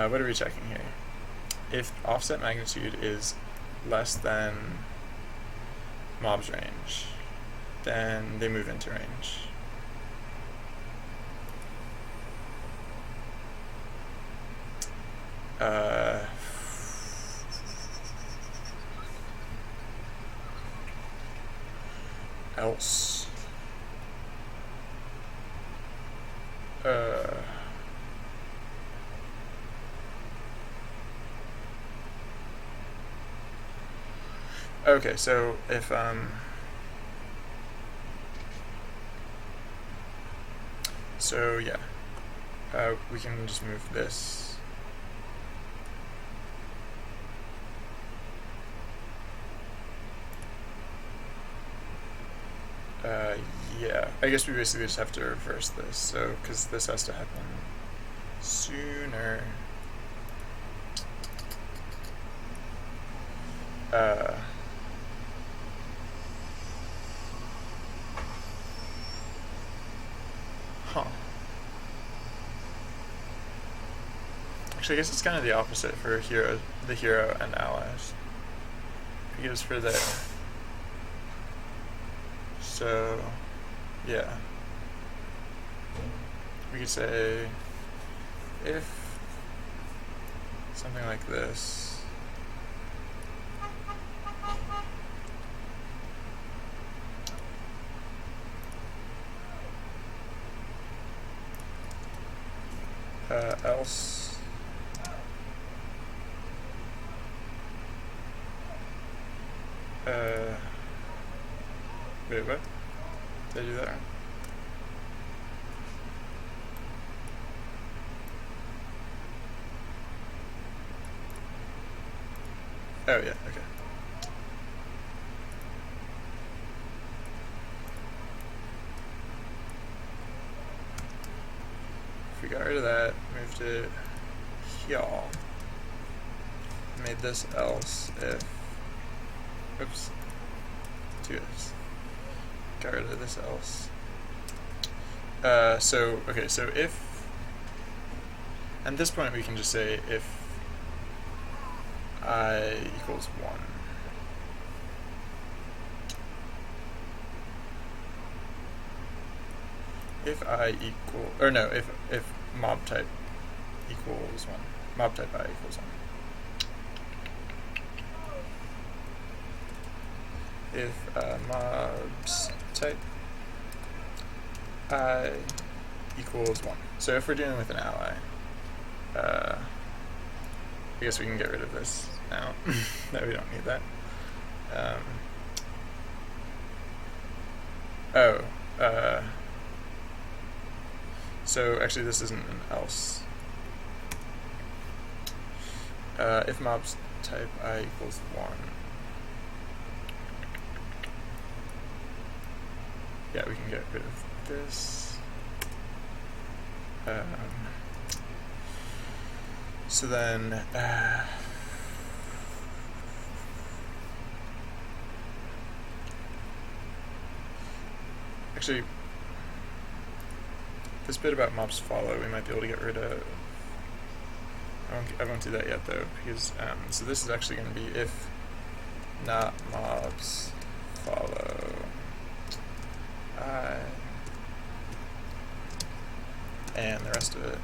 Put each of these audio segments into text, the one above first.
what are we checking here? If offset magnitude is less than mob's range, then they move into range. Else. Okay, so if so yeah, we can just move this. Yeah, I guess we basically just have to reverse this, so, because this has to happen sooner. Actually, I guess it's kind of the opposite for the hero and allies. Because for the... So, yeah. We could say, if something like this, else, wait, what? Did I do that wrong? Oh, yeah, okay. If we got rid of that, moved it here, made this else if, oops, two ifs, got rid of this else. Okay, so if, at this point we can just say if I equals 1. If I equal, or no, if mob type equals 1, mob type I equals 1. If mobs type I equals 1. So if we're dealing with an ally, I guess we can get rid of this now. No, we don't need that. So actually this isn't an else. If mobs type I equals 1. Yeah, we can get rid of this. So then, actually, this bit about mobs follow, we might be able to get rid of. I won't do that yet though, because so this is actually going to be if not mobs follow I, and the rest of it.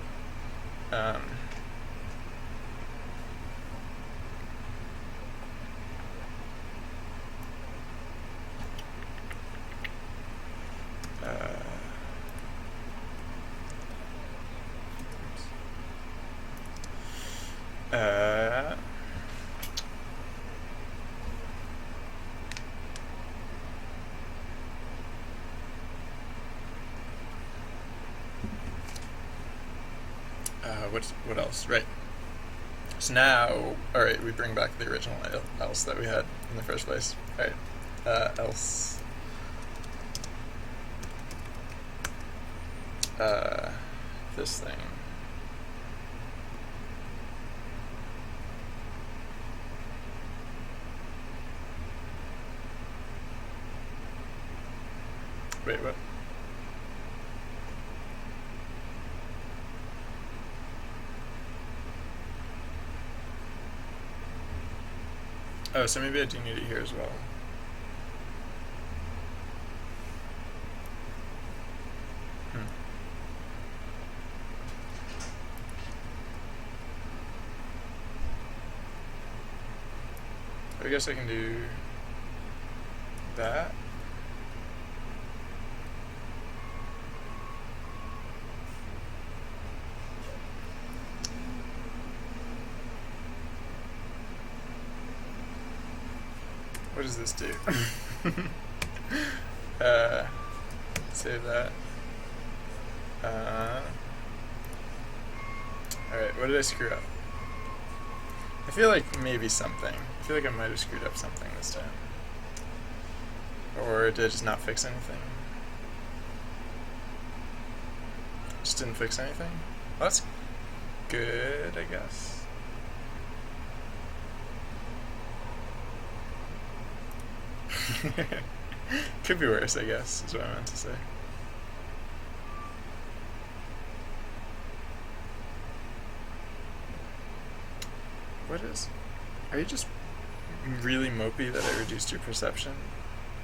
What else? Right. So now, all right, we bring back the original else that we had in the first place. All right, else. This thing. Wait, what? Oh, so maybe I do need it here as well. I guess I can do that. What does this do? Save that. Alright, what did I screw up? I feel like maybe something. I feel like I might have screwed up something this time. Or did I just not fix anything? Just didn't fix anything? Well, that's good, I guess. Could be worse, I guess, is what I meant to say. What is... Are you just really mopey that I reduced your perception?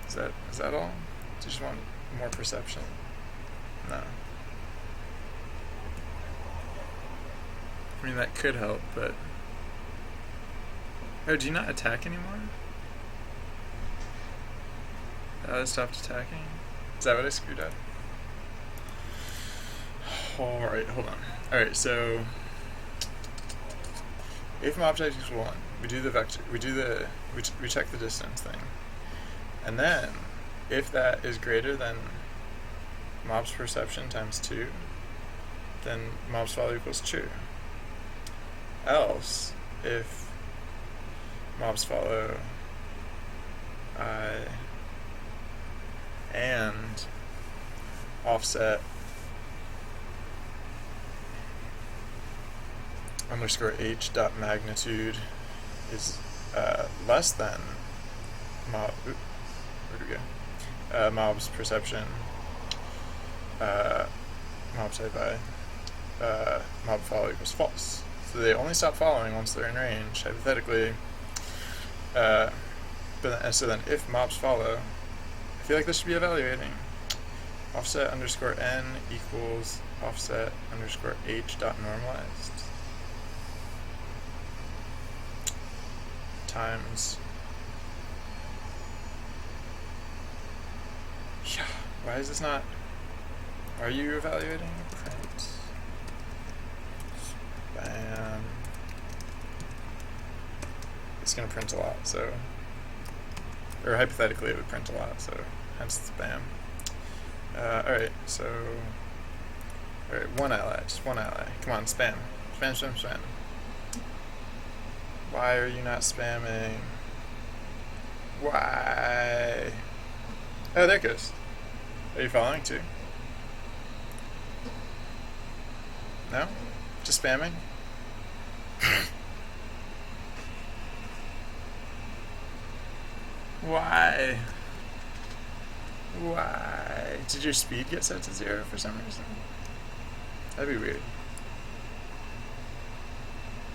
Is that all? Do you just want more perception? No. I mean, that could help, but... Oh, do you not attack anymore? I stopped attacking? Is that what I screwed up? Alright, hold on. Alright, so... If mob object equals 1, we do the vector, we check the distance thing. And then, if that is greater than mob's perception times 2, then mob's follow equals true. Else, if mob's follow I and offset underscore h dot magnitude is less than mob. Where do we go? Mob's perception. Mob side by mob follow equals false. So they only stop following once they're in range, hypothetically. So then, if mobs follow, I feel like this should be evaluating. Offset underscore n equals offset underscore h dot normalized times. Yeah, why is this not? Are you evaluating? Print. Spam. It's gonna print a lot, so. Or hypothetically it would print a lot, so hence spam. Alright, so. Alright, one ally, just one ally. Come on, spam. Spam, spam, spam. Why are you not spamming? Why? Oh, there it goes. Are you following too? No? Just spamming? Why? Why? Did your speed get set to 0 for some reason? That'd be weird.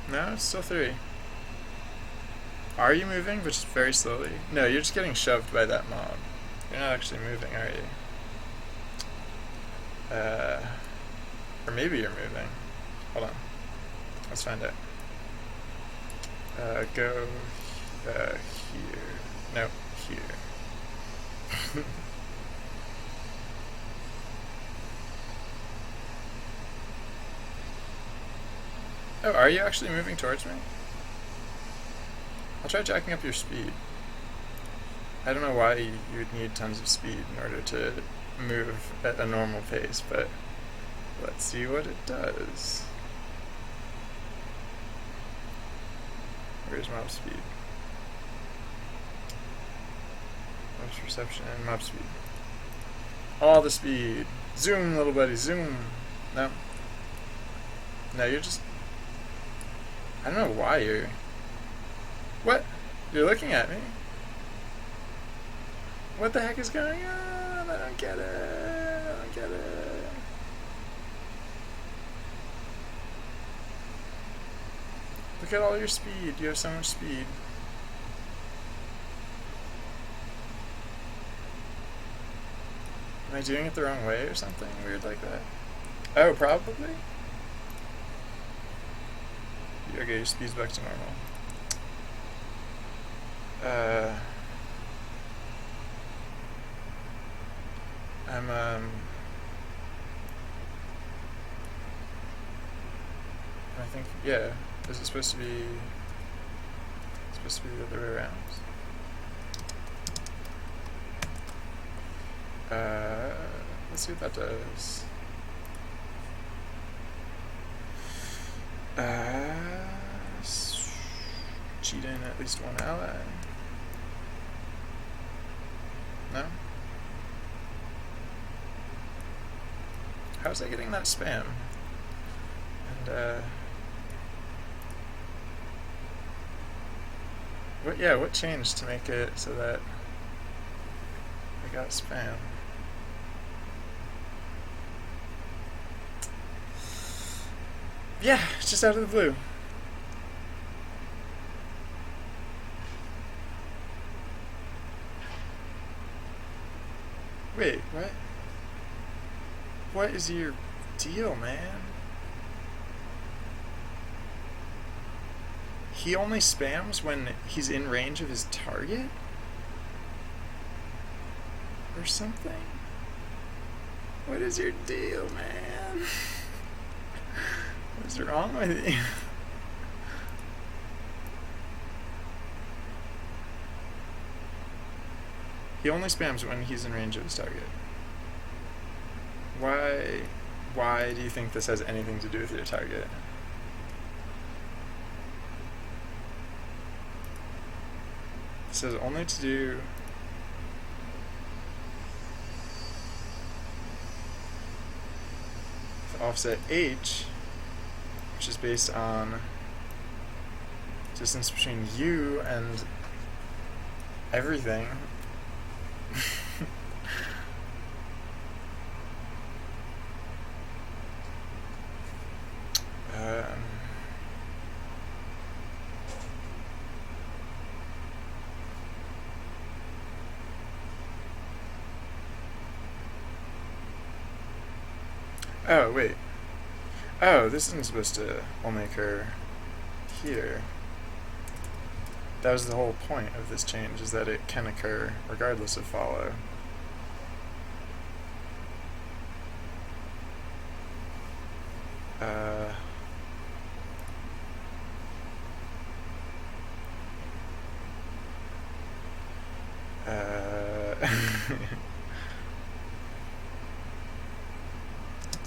No, it's still 3. Are you moving, but just very slowly? No, you're just getting shoved by that mob. You're not actually moving, are you? Or maybe you're moving. Hold on. Let's find out. Go here. No, here. Oh, are you actually moving towards me? I'll try jacking up your speed. I don't know why you would need tons of speed in order to move at a normal pace, but let's see what it does. Where's mob speed? Mob's perception and mob speed. All the speed. Zoom, little buddy, zoom. No. No, you're just... I don't know why you're... What? You're looking at me? What the heck is going on? I don't get it. I don't get it. Look at all your speed. You have so much speed. Am I doing it the wrong way or something weird like that? Oh, probably? Okay, your speed's back to normal. I think, yeah. Is it supposed to be the other way around? Let's see what that does. Cheat in at least one ally. No? How's that getting that spam? And what changed to make it so that I got spam? Yeah, it's just out of the blue. Wait, what? What is your deal, man? He only spams when he's in range of his target? Or something? What is your deal, man? What's wrong with you? He only spams when he's in range of his target. Why do you think this has anything to do with your target? It says only to do with offset h, which is based on distance between you and everything. Oh, wait. Oh, this isn't supposed to only occur here. That was the whole point of this change, is that it can occur regardless of follow.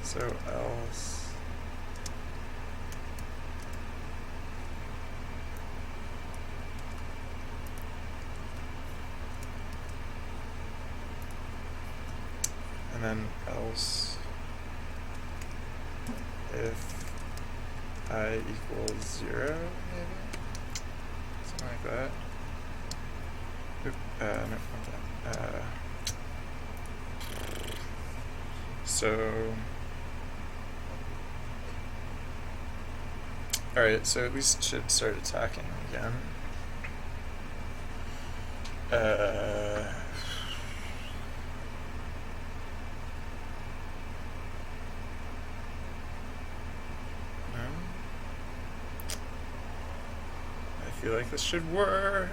So else and then else if I equals 0, maybe? Something like that. Oop, no, not that. So alright, so at least it should start attacking again. No? I feel like this should work.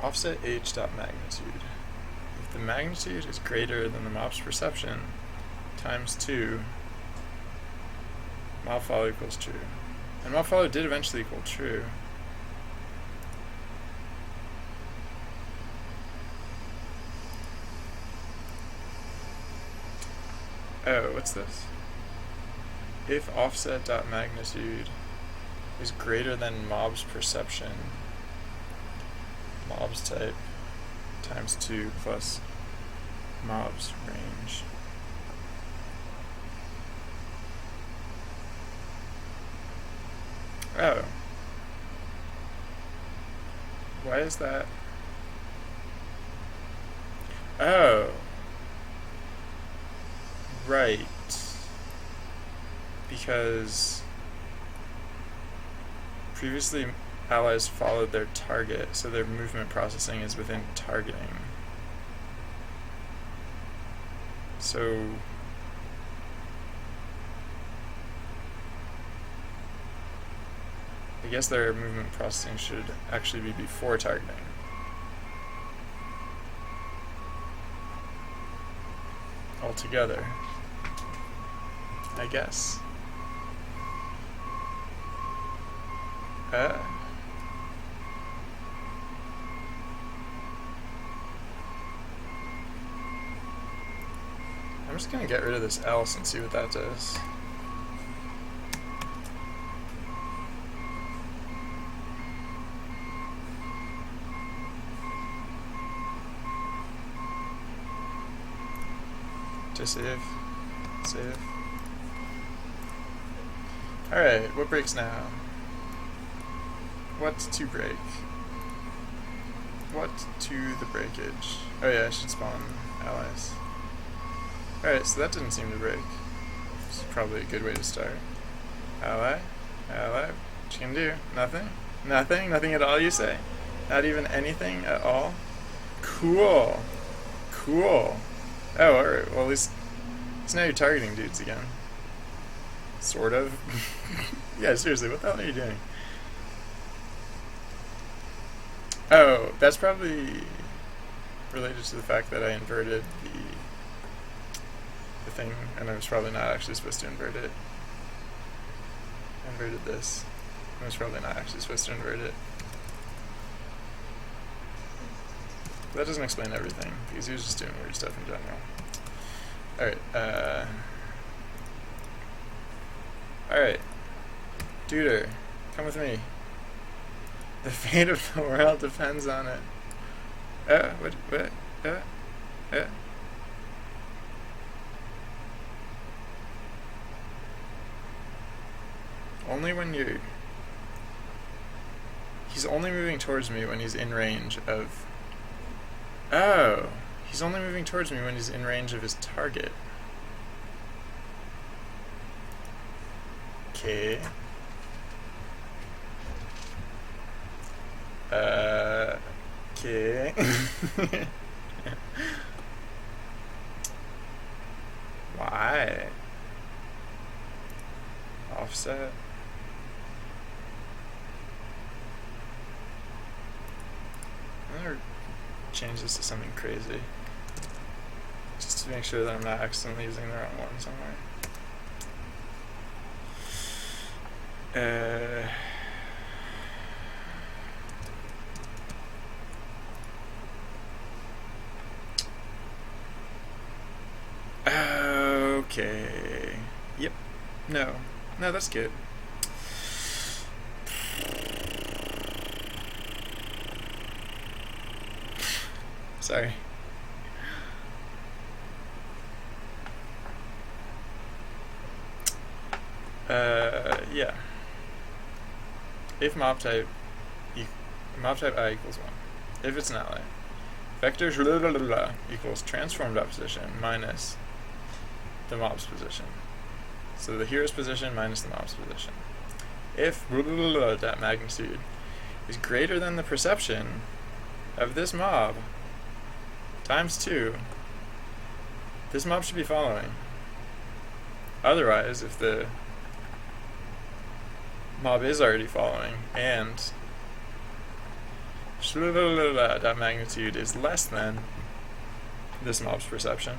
Offset h dot magnitude. If the magnitude is greater than the mob's perception times 2, mob follow equals true. And mob follow did eventually equal true. Oh, what's this? If offset dot magnitude is greater than mob's perception, mob's type times 2 plus mob's range. Oh. Why is that? Oh. Right. Because previously allies followed their target, so their movement processing is within targeting. So I guess their movement processing should actually be before targeting. Altogether, I guess. I'm just gonna get rid of this else and see what that does. To save. Save. Alright, what breaks now? What to break? What to the breakage? Oh yeah, I should spawn allies. Alright, so that didn't seem to break. It's probably a good way to start. Ally? Ally? What you gonna do? Nothing? Nothing? Nothing at all, you say? Not even anything at all? Cool. Cool. Oh, alright, well at least now you're targeting dudes again. Sort of. Yeah, seriously, what the hell are you doing? Oh, that's probably related to the fact that I inverted the thing, and I was probably not actually supposed to invert it. I inverted this. I was probably not actually supposed to invert it. But that doesn't explain everything, because he was just doing weird stuff in general. Alright, Alright. Duder, come with me. The fate of the world depends on it. What? Only when you're... He's only moving towards me when he's in range of... Oh! He's only moving towards me when he's in range of his target. Okay. Okay. Why? Offset. I'm gonna change this to something crazy. Just to make sure that I'm not accidentally using the wrong one somewhere. Okay. Yep. No, that's good. Sorry. Yeah. If mob type I equals 1. If it's an ally. Vector equals transformed opposition minus the mob's position. So the hero's position minus the mob's position. If that magnitude is greater than the perception of this mob times 2, this mob should be following. Otherwise, if the mob is already following and that magnitude is less than this mob's perception,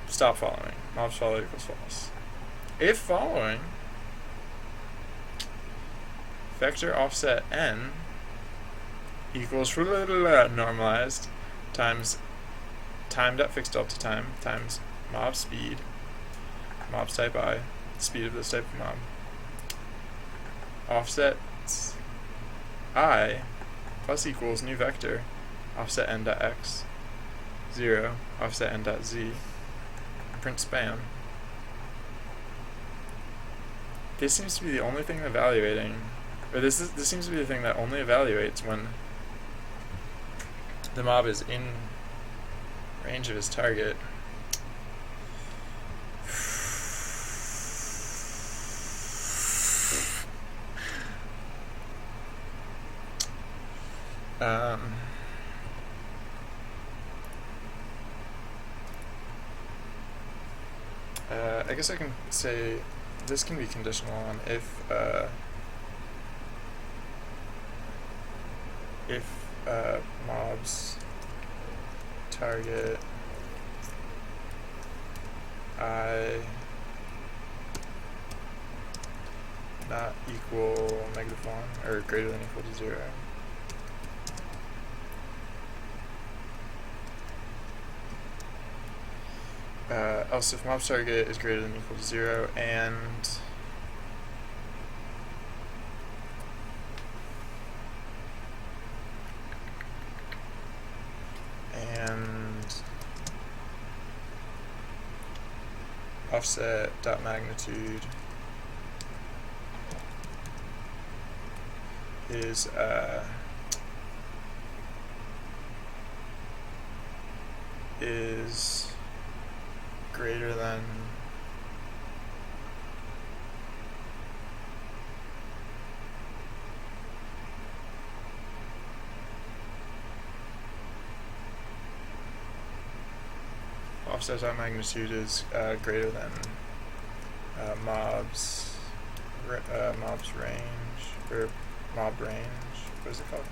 stop following. Mobs follow equals false. If following, vector offset n equals normalized times timed.fixed delta time times mob speed, mob's type I, speed of this type of mob. Offset I plus equals new vector offset n.x 0 offset n.z print spam. This seems to be the only thing evaluating, or this seems to be the thing that only evaluates when the mob is in range of his target. Um, I guess I can say this can be conditional on if mobs target I not equal negative 1 or greater than equal to 0. Else if mob's target is greater than equal to 0 and offset dot magnitude is greater than offset dot magnitude is greater than mob's range or mob range. What is it called?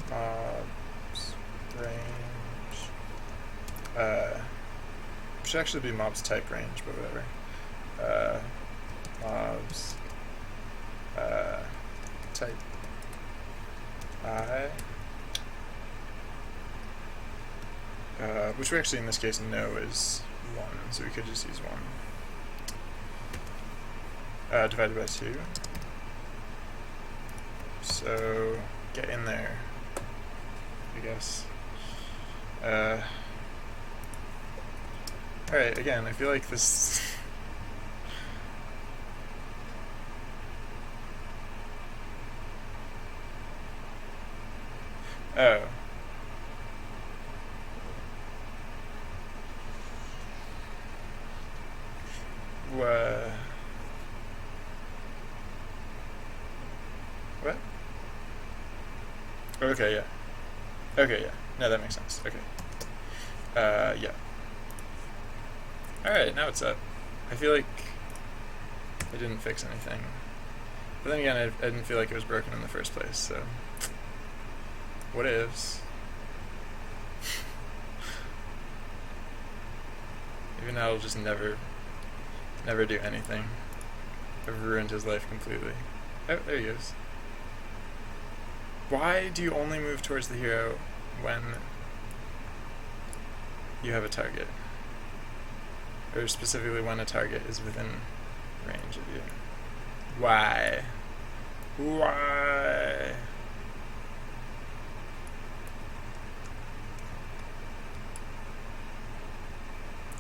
Mob's range. Should actually be mob's type range, but whatever. Mob's type I. Which we actually in this case know is 1, so we could just use 1. Divided by 2. So get in there, I guess. Alright, again, I feel like this... Oh. What? Okay, yeah. Okay, yeah. No, that makes sense. Okay. Yeah. Alright, now it's up. I feel like I didn't fix anything. But then again, I didn't feel like it was broken in the first place, so... What ifs? Even now it'll just never do anything. I've ruined his life completely. Oh, there he goes. Why do you only move towards the hero when you have a target? Or specifically when a target is within range of you? Why? Why?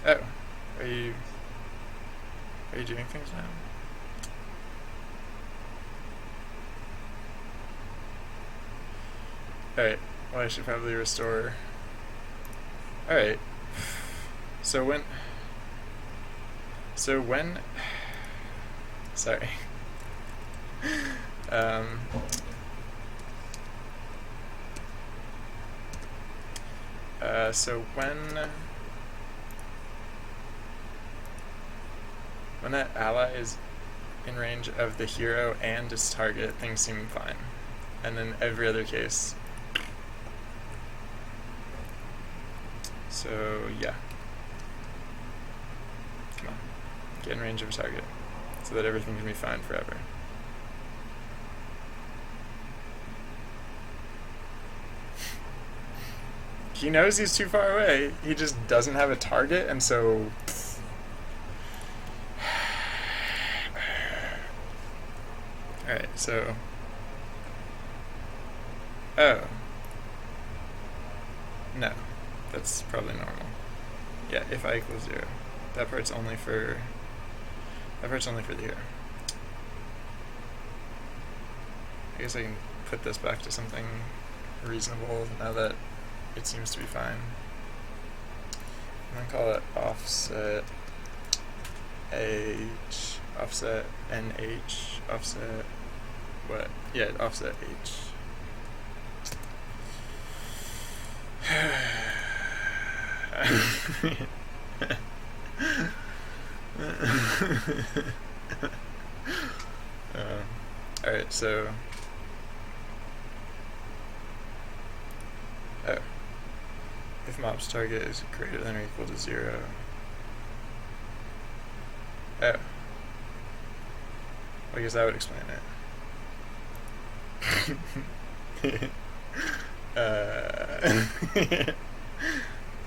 Oh, are you doing things now? Alright, well I should probably restore. Alright. So when sorry. So when that ally is in range of the hero and its target, things seem fine. And then every other case. So yeah. Come on. Get in range of a target. So that everything can be fine forever. He knows he's too far away. He just doesn't have a target, and so... Alright, so... Oh. No. That's probably normal. Yeah, if I equals 0. That part's only for... the hero. I guess I can put this back to something reasonable now that it seems to be fine. I'm gonna call it offset H, offset NH, offset what? Yeah, offset H. Alright, so... Oh. If mob's target is greater than or equal to 0... Oh. I guess that would explain it.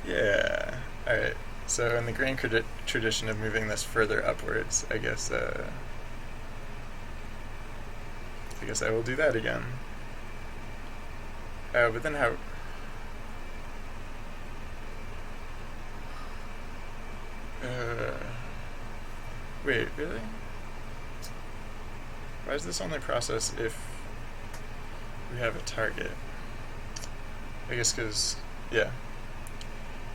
Yeah. Alright. So in the grand tradition of moving this further upwards, I guess I will do that again. But then how... Wait, really? Why is this only process if we have a target? I guess because, yeah,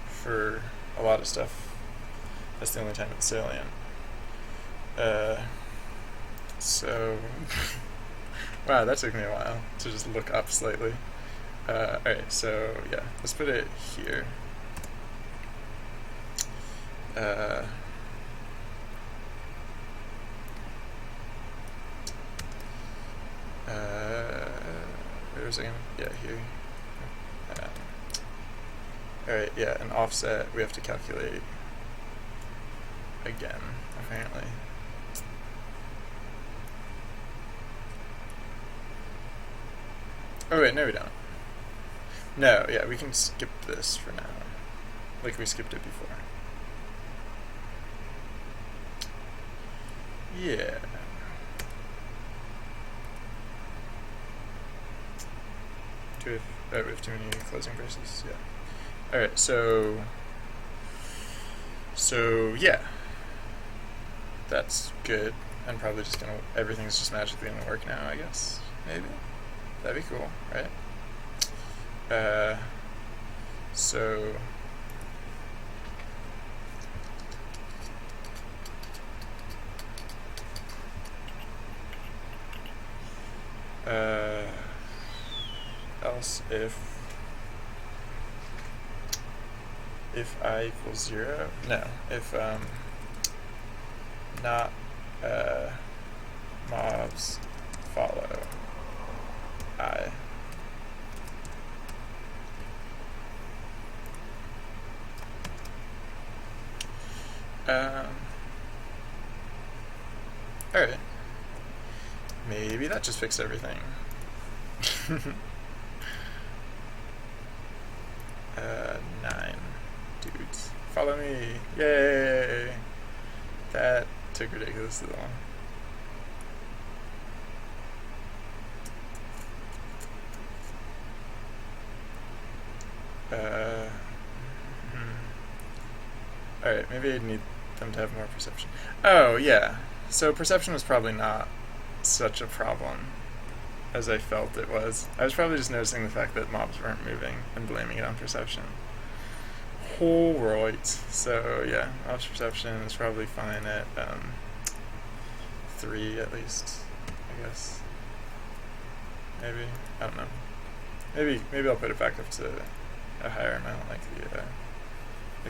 for a lot of stuff, that's the only time it's salient. So, wow, that took me a while to just look up slightly. Alright, so, yeah, let's put it here. Wait a second. Yeah, here. Alright, yeah, an offset we have to calculate again, apparently. Oh wait, no we don't. No, yeah, we can skip this for now. Like we skipped it before. Yeah. We have too many closing braces, yeah. Alright, so yeah. That's good. I'm probably just gonna, everything's just magically gonna work now, I guess. Maybe. That'd be cool, right? So else if I equals 0, no, if not mobs follow I. Alright. Maybe that just fixed everything. 9 dudes. Follow me. Yay! That took ridiculously long. Alright, maybe I need them to have more perception. Oh, yeah. So perception was probably not such a problem as I felt it was. I was probably just noticing the fact that mobs weren't moving and blaming it on perception. Alright, so yeah, mobs perception is probably fine at 3 at least, I guess. Maybe, I don't know. Maybe I'll put it back up to a higher amount like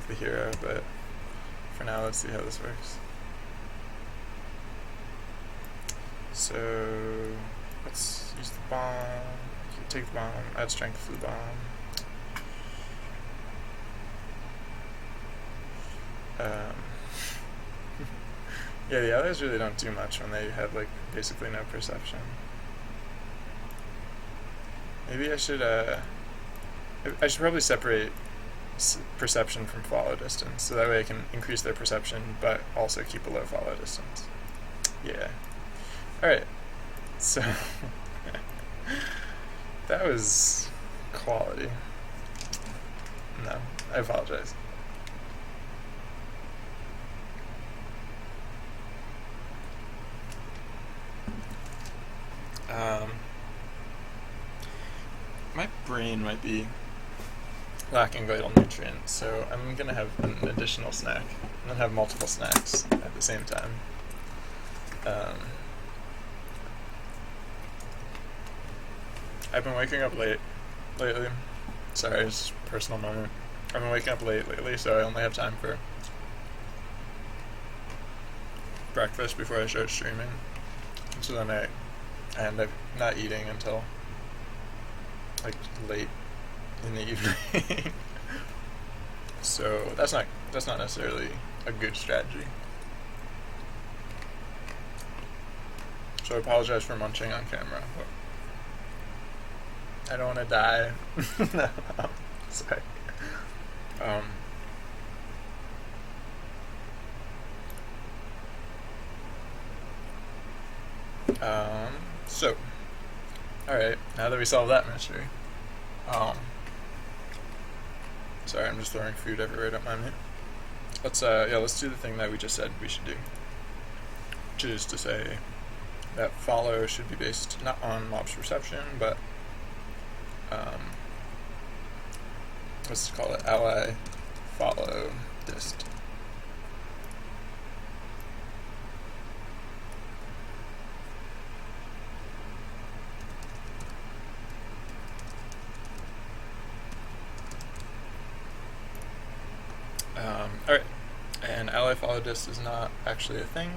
the hero, but for now let's see how this works. So let's use the bomb. Take the bomb, add strength to the bomb. Yeah, the others really don't do much when they have like basically no perception. Maybe I should probably separate perception from follow distance, so that way I can increase their perception but also keep a low follow distance. Yeah. Alright, so that was quality. No, I apologize. My brain might be lacking vital nutrients, so I'm gonna have an additional snack. I'm gonna have multiple snacks at the same time. I've been waking up late lately. Sorry, I just personal moment. I've been waking up late lately, so I only have time for breakfast before I start streaming. So then I end up not eating until like late in the evening. So that's not necessarily a good strategy. So I apologize for munching on camera. I don't want to die. No, sorry. So, alright, now that we solved that mystery, sorry, I'm just throwing food everywhere, don't mind me. Let's do the thing that we just said we should do, which is to say that follow should be based not on mob's perception, but, let's call it ally follow dist. Alright, and ally follow dist is not actually a thing,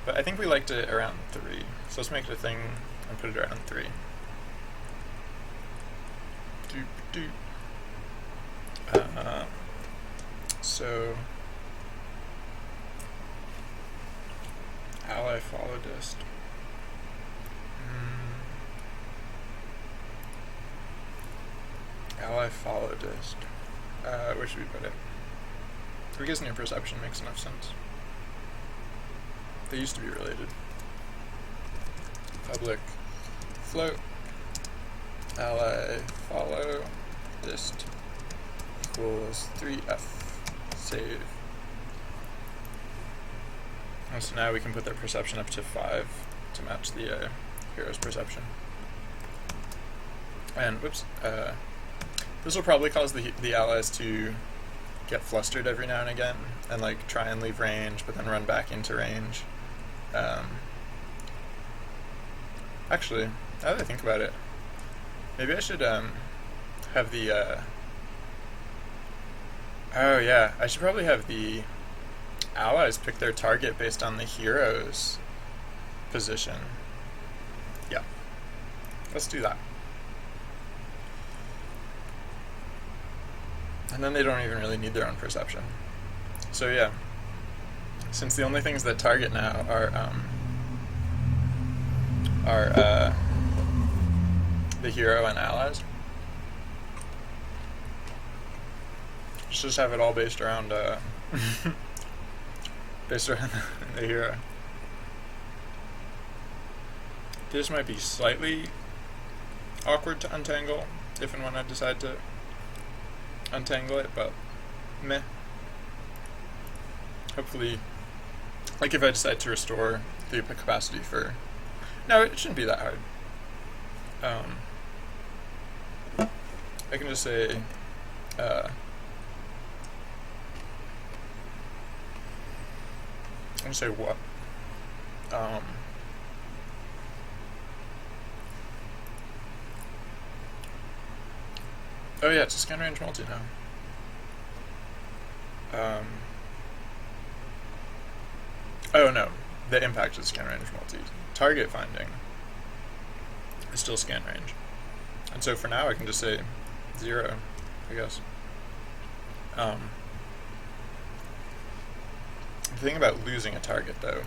but I think we liked it around 3, so let's make it a thing and put it around 3. So ally follow dist. Ally follow dist. Where should we put it? I guess near perception makes enough sense. They used to be related. Public float ally follow dist equals 3f save. And so now we can put their perception up to 5 to match the hero's perception. And whoops, this will probably cause the allies to get flustered every now and again and like try and leave range but then run back into range. Actually, now that I think about it, maybe I should have the oh yeah, I should probably have the allies pick their target based on the hero's position. Yeah, let's do that. And then they don't even really need their own perception. So yeah, since the only things that target now are the hero and allies, let's just have it all based around the hero. This might be slightly awkward to untangle if and when I decide to untangle it, but meh. Hopefully, like if I decide to restore the capacity for, no, it shouldn't be that hard. I can just say I'm gonna say what? Oh yeah, it's a scan range multi now. Oh no, the impact is scan range multi. Target finding is still scan range. And so for now I can just say 0, I guess. The thing about losing a target though,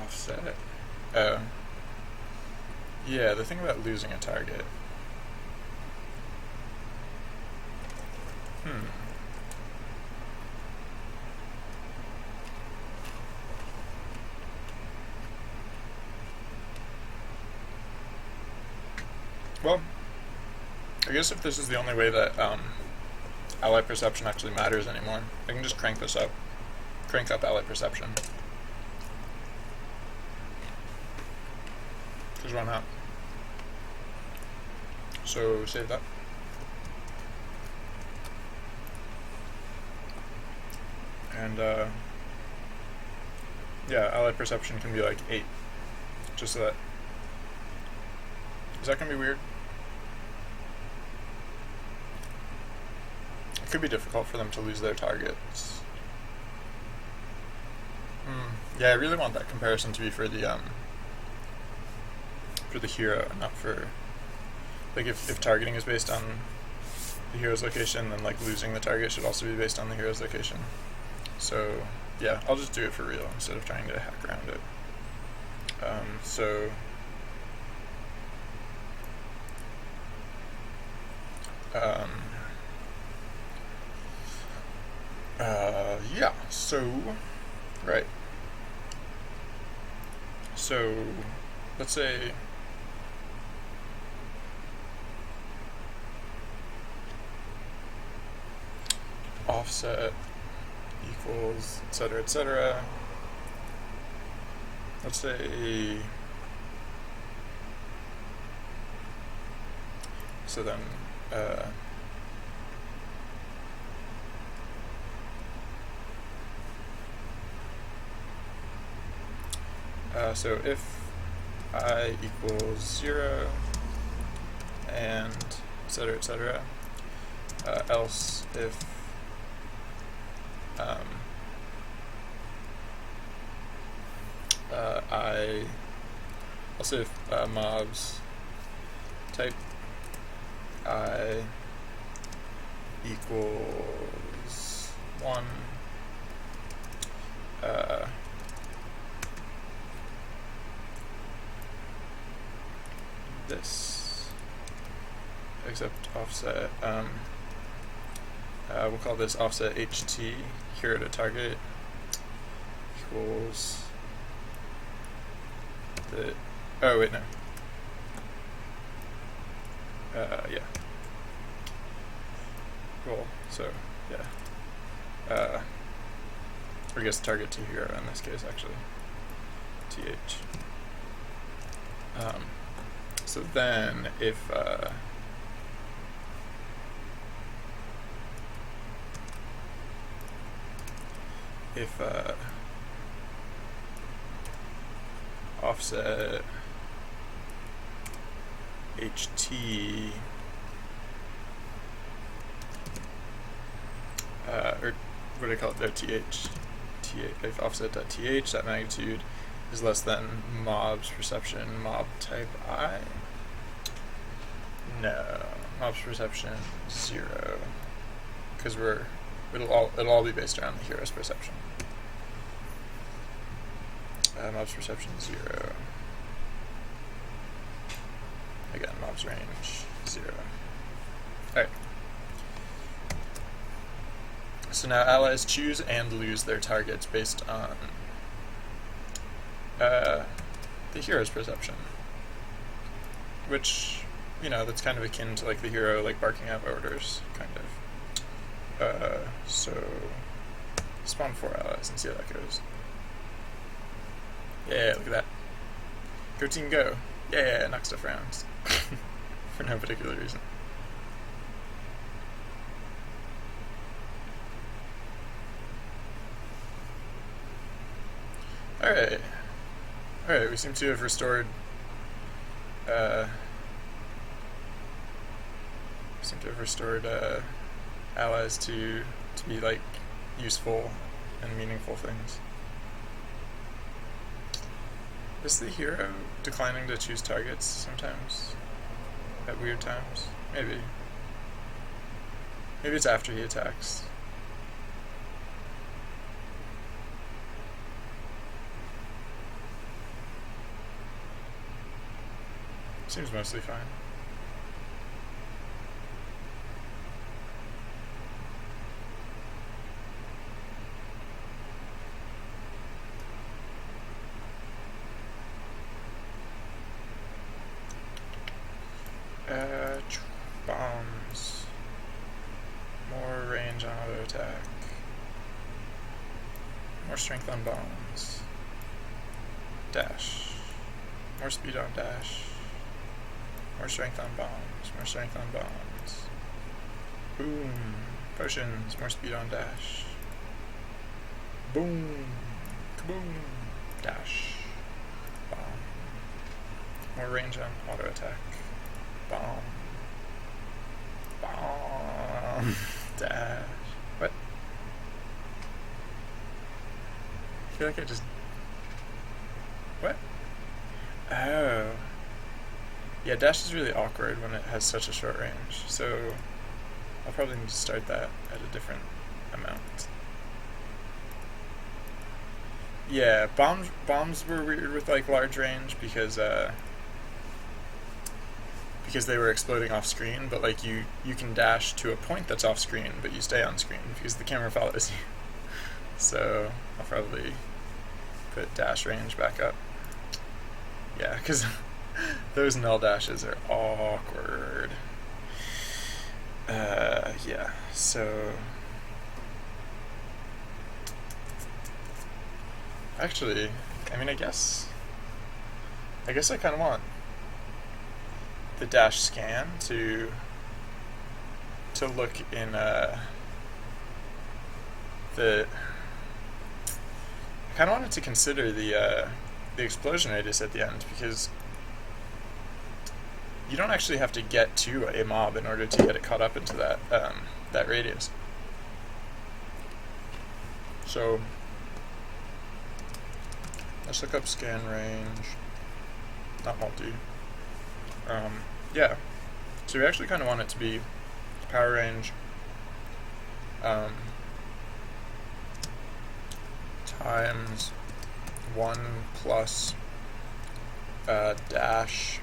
offset. Oh. Yeah, the thing about losing a target. Well, I guess if this is the only way that ally perception actually matters anymore, I can just crank this up. Crank up ally perception. Because why not? So save that. And Yeah, ally perception can be like 8. Just so that. Is that gonna be weird? It could be difficult for them to lose their targets. Yeah, I really want that comparison to be for the hero, not for, like, if targeting is based on the hero's location, then like losing the target should also be based on the hero's location. So yeah, I'll just do it for real instead of trying to hack around it. Yeah, right. So, let's say offset equals etc. etc. Let's say, so then so if I equals 0 and etc. etc. Else if also if mobs type I equals 1, this, except offset, we'll call this offset HT, hero to target, equals the, oh wait, no, yeah, cool, so, yeah, or I guess target to hero in this case, actually, TH. So then if offset HT or what do I call it there, TH, if offset.th, that magnitude is less than mob's perception mob type I. No, mob's perception 0, because it'll all be based around the hero's perception. Mob's perception 0. Again, mob's range 0. Alright. So now allies choose and lose their targets based on the hero's perception, which, you know, that's kind of akin to like the hero like barking out orders, kind of. So spawn 4 allies and see how that goes. Yeah, look at that. Go team go. Yeah, knock stuff around. For no particular reason. Alright, we seem to have restored allies to be like useful and meaningful things. Is the hero declining to choose targets sometimes? At weird times? Maybe. Maybe it's after he attacks. Seems mostly fine. Bombs. More range on auto attack. More strength on bombs. Dash. More speed on dash. More strength on bombs. More strength on bombs. Boom. Potions. More speed on dash. Boom. Kaboom. dash, bomb. More range on auto attack. Bomb. Bomb. Dash. What? I feel like I just... What? Oh. Yeah, dash is really awkward when it has such a short range, so I'll probably need to start that at a different amount. Yeah, bombs were weird with like large range because they were exploding off screen, but like you can dash to a point that's off screen, but you stay on screen because the camera follows you. So I'll probably put dash range back up. Yeah, because those null dashes are awkward. Yeah, so actually, I mean, I guess I kind of want the dash scan to look in the I kind of wanted to consider the explosion radius at the end, because you don't actually have to get to a mob in order to get it caught up into that radius. So let's look up scan range, not multi. Yeah, so we actually kind of want it to be power range times 1 plus dash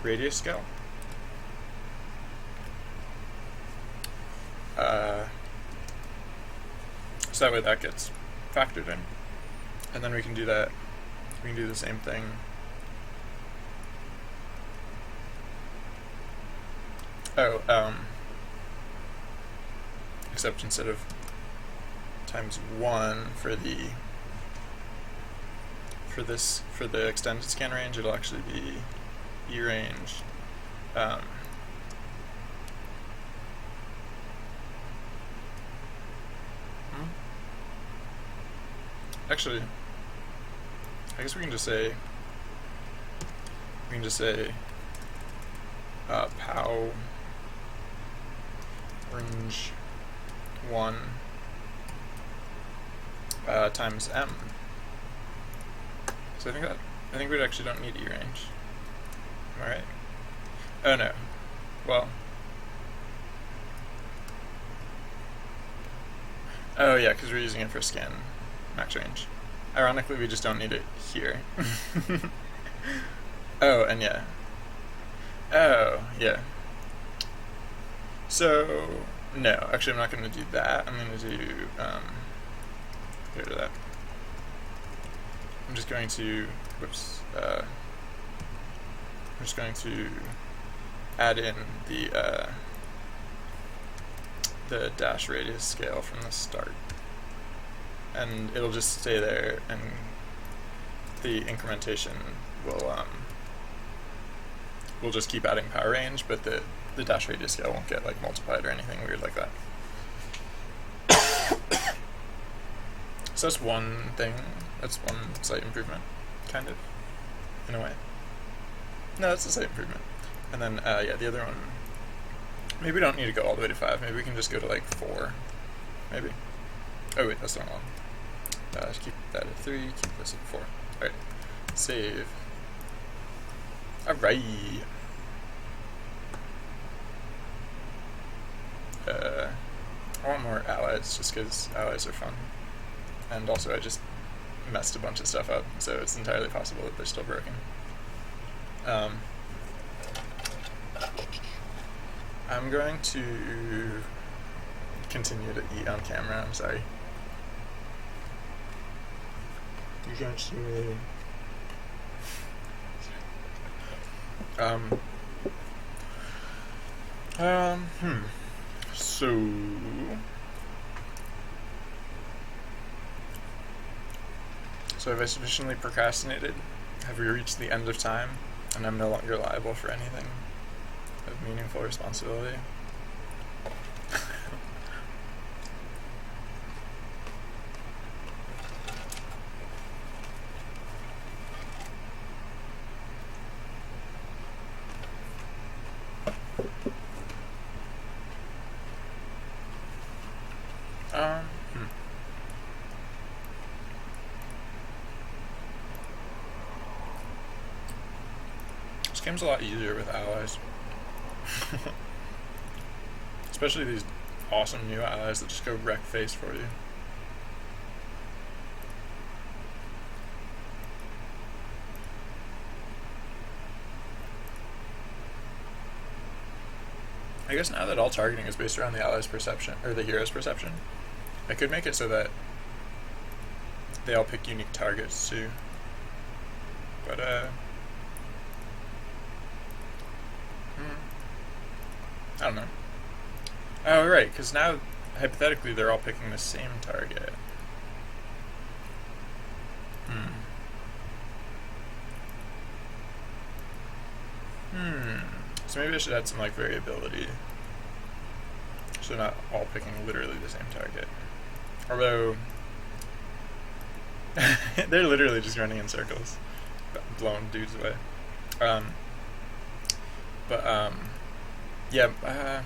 radius scale. So that way that gets factored in, and then we can do that. We can do the same thing. Except instead of times 1 for the extended scan range, it'll actually be E range. Actually, I guess we can just say pow range 1 times m. So I think we actually don't need E range. Am I right? Oh no. Well. Oh yeah, because we're using it for scan max range. Ironically, we just don't need it here. Oh, and yeah. Oh, yeah. So, no, actually I'm not going to do that. I'm going to do, get rid of that. I'm just going to, I'm just going to add in the dash radius scale from the start. And it'll just stay there, and the incrementation will just keep adding power range, but the dash radius scale won't get like multiplied or anything weird like that. So that's one thing. That's one slight improvement, kind of, in a way. No, that's a slight improvement. And then yeah, the other one. Maybe we don't need to go all the way to 5. Maybe we can just go to like 4. Maybe. Oh wait, that's the wrong one. Just keep that at 3, keep this at 4. Alright, save. Alright. I want more allies, just because allies are fun. And also I just messed a bunch of stuff up, so it's entirely possible that they're still broken. I'm going to continue to eat on camera, I'm sorry. You can't see me. So have I sufficiently procrastinated? Have we reached the end of time, and I'm no longer liable for anything of meaningful responsibility? game's a lot easier with allies. Especially these awesome new allies that just go wreck face for you. I guess now that all targeting is based around the ally's perception, or the hero's perception, I could make it so that they all pick unique targets too. But, I don't know. Oh, right, because now, hypothetically, they're all picking the same target. So maybe I should add some, like, variability. So not all picking literally the same target. Although, they're literally just running in circles, blowing dudes away. Yeah, I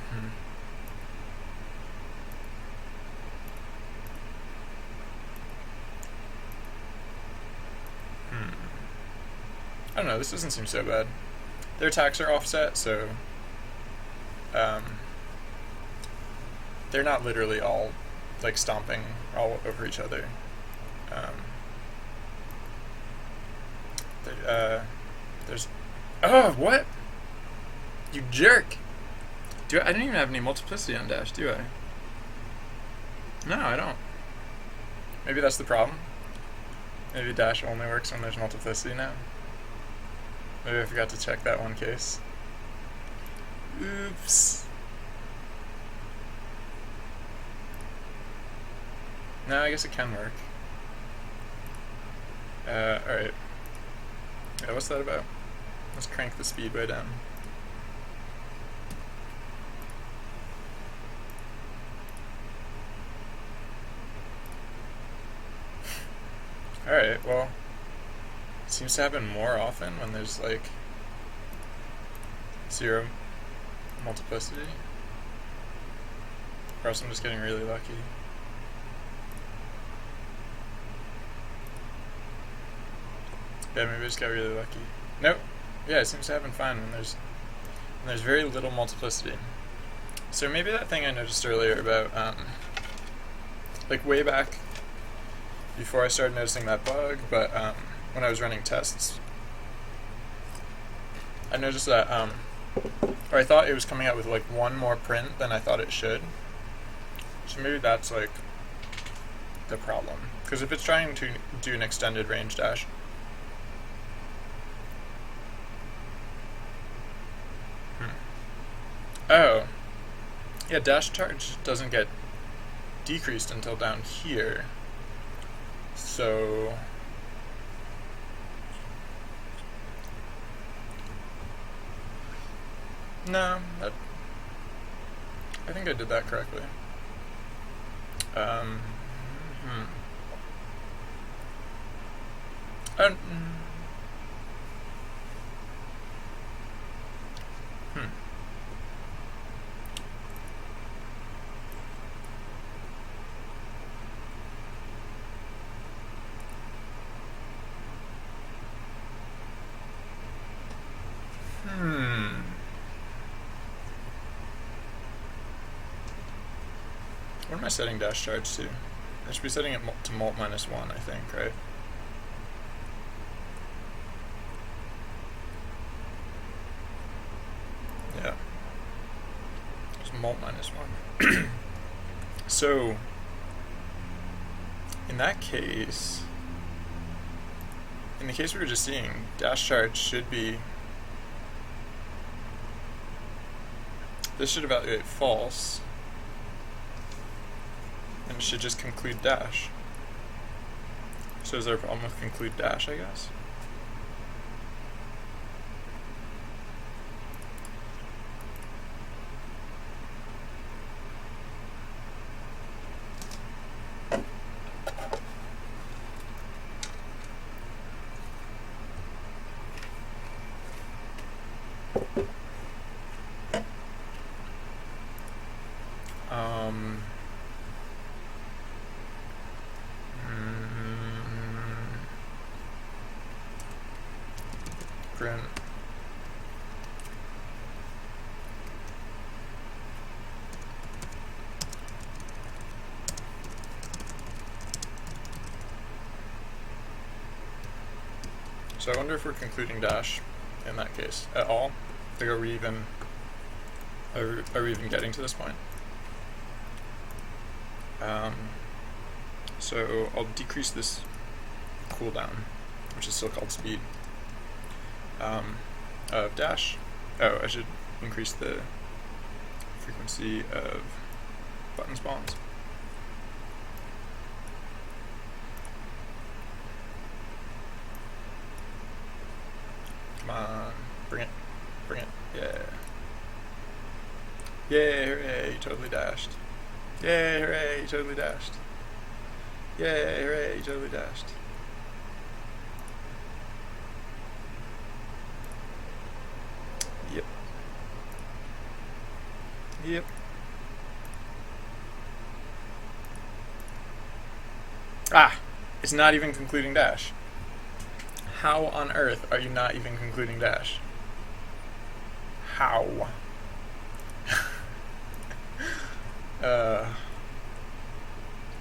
don't know, this doesn't seem so bad. Their attacks are offset, so they're not literally all like stomping all over each other. There's what? You jerk! I don't even have any multiplicity on dash, do I? No, I don't. Maybe that's the problem. Maybe dash only works when there's multiplicity now. Maybe I forgot to check that one case. Oops. No, I guess it can work. Alright. Yeah, what's that about? Let's crank the speed way down. Alright, well, it seems to happen more often when there's like 0 multiplicity. Or else I'm just getting really lucky. Yeah, maybe I just got really lucky. Nope. Yeah, it seems to happen fine when there's very little multiplicity. So maybe that thing I noticed earlier about like way back before I started noticing that bug, but when I was running tests, I noticed that, or I thought it was coming out with like one more print than I thought it should. So maybe that's like the problem. Because if it's trying to do an extended range dash, oh, yeah, dash charge doesn't get decreased until down here. So no, I think I did that correctly. What am I setting dash charge to? I should be setting it to mult -1, I think, right? Yeah. It's mult -1. So, in that case, in the case we were just seeing, dash charge should be, this should evaluate false, and it should just conclude dash. So is there a problem with conclude dash, I guess? Print So I wonder if we're concluding dash in that case at all. Like, are we even getting to this point? So I'll decrease this cooldown, which is still called speed, of dash. Oh, I should increase the frequency of button spawns. Come on, bring it, yeah. Yay, hooray, you totally dashed. Yay, hooray, you totally dashed. Yay, hooray, you totally dashed. Yep. Yep. Ah! It's not even concluding dash. How on earth are you not even concluding dash? How?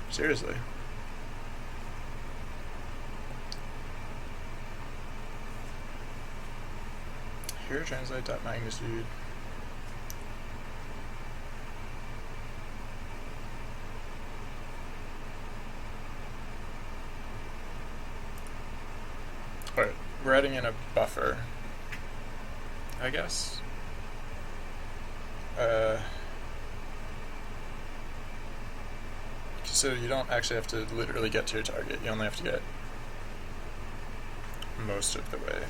Seriously. Here, translate dot magnitude. Alright, we're adding in a buffer, I guess. So you don't actually have to literally get to your target, you only have to get most of the way.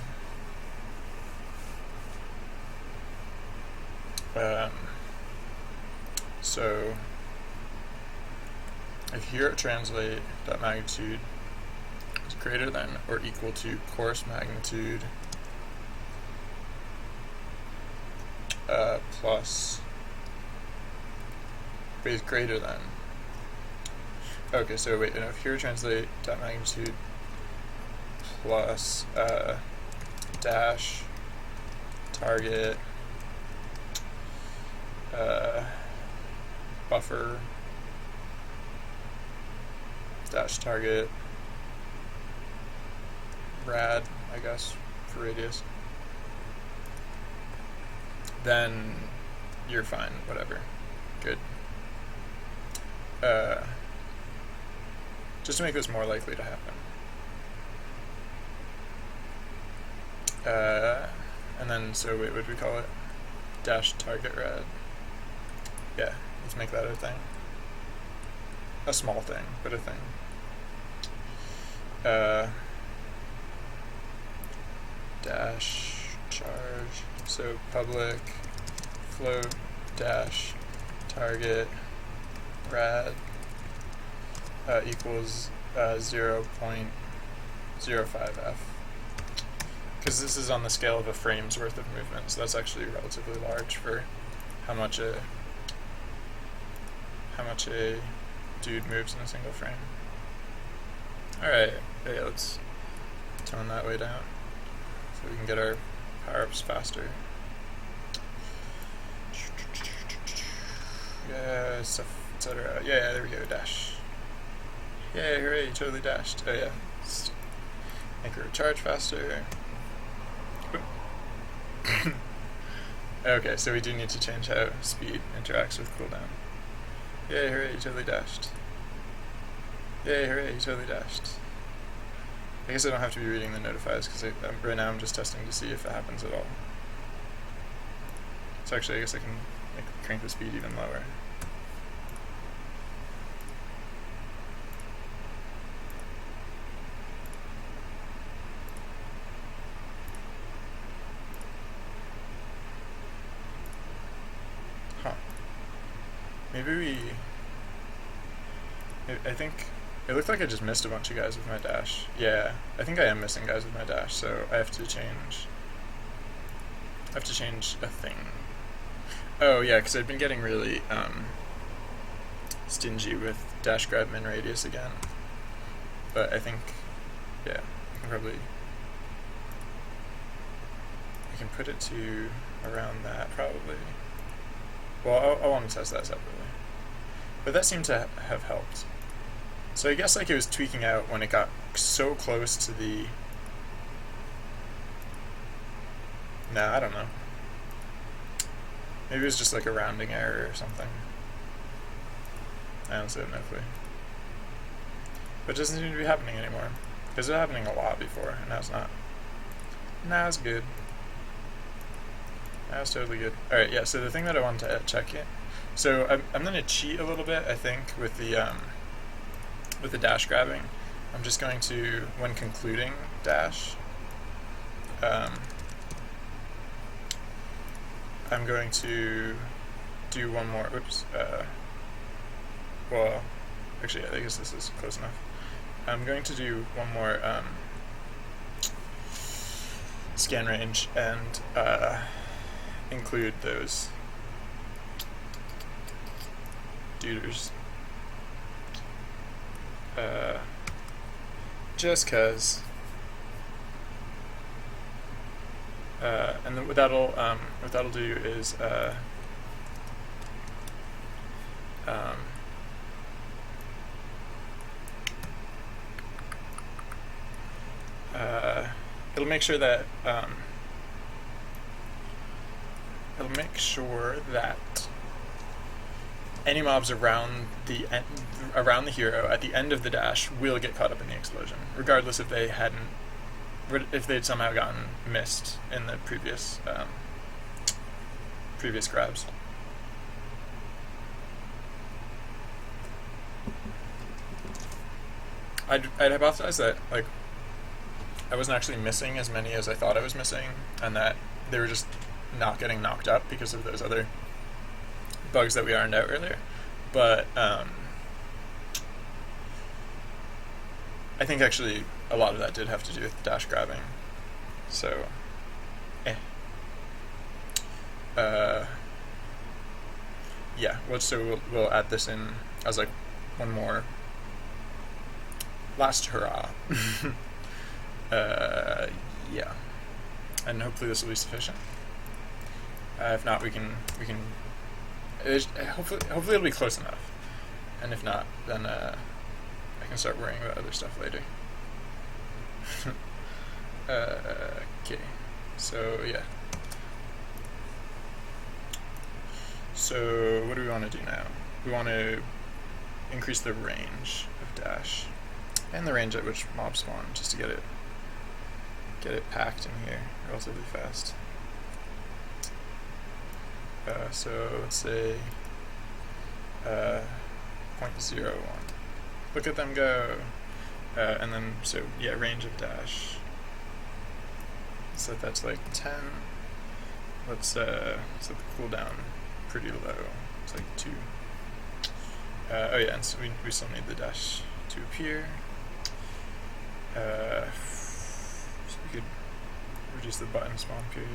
So if here at translate dot magnitude is greater than or equal to course magnitude plus is greater than. Okay, so wait, and if here translate dot magnitude plus dash target buffer dash target rad, I guess, for radius, then you're fine, whatever. Good. Just to make this more likely to happen. And then, so wait, what do we call it? Dash target rad. Yeah, let's make that a thing. A small thing, but a thing. Dash charge, so public float dash target rad equals 0.05f. Because this is on the scale of a frame's worth of movement, so that's actually relatively large for how much a dude moves in a single frame. Alright, yeah, let's tone that way down so we can get our power-ups faster. Yeah, stuff, etc. Yeah, there we go, dash. Yay, hooray, you totally dashed. Oh yeah, let's make her recharge faster. Okay, so we do need to change how speed interacts with cooldown. Yay, hooray, you totally dashed. Yay, hooray, you totally dashed. I guess I don't have to be reading the notifiers because right now I'm just testing to see if it happens at all. So actually I guess I can crank the speed even lower. Maybe I think it looked like I just missed a bunch of guys with my dash. Yeah, I think I am missing guys with my dash, so I have to change a thing. Oh yeah, because I've been getting really stingy with dash grab min radius again. But I think, yeah, I can put it to around that probably. Well, I want to test that separately. But that seemed to have helped. So I guess like it was tweaking out when it got so close to the No, I don't know. Maybe it was just like a rounding error or something. I honestly have no clue. But it doesn't seem to be happening anymore. Because it was happening a lot before, and now it's not. Now it's good. Now it's totally good. Alright, yeah, so the thing that I wanted to check in. So I'm going to cheat a little bit, I think, with the dash grabbing. I'm just going to, when concluding dash, I'm going to do one more, well, actually, I guess this is close enough. I'm going to do one more scan range and include those duders. Just cause, and then what that'll do is it'll make sure that any mobs around the hero at the end of the dash will get caught up in the explosion, regardless if they'd somehow gotten missed in the previous grabs. I'd hypothesize that like I wasn't actually missing as many as I thought I was missing, and that they were just not getting knocked up because of those other bugs that we ironed out earlier. But I think actually a lot of that did have to do with dash grabbing. So, yeah. We'll add this in as like one more last hurrah. Yeah, and hopefully this will be sufficient. If not, we can. Hopefully it'll be close enough. And if not, then I can start worrying about other stuff later. Okay. So yeah. So what do we want to do now? We want to increase the range of dash and the range at which mobs spawn, just to get it packed in here relatively fast. So let's say 0.01. Look at them go. And then, so yeah, range of dash. So that's like 10. Let's set the cooldown pretty low. It's like 2. Oh yeah, and so we still need the dash to appear. So we could reduce the button spawn period.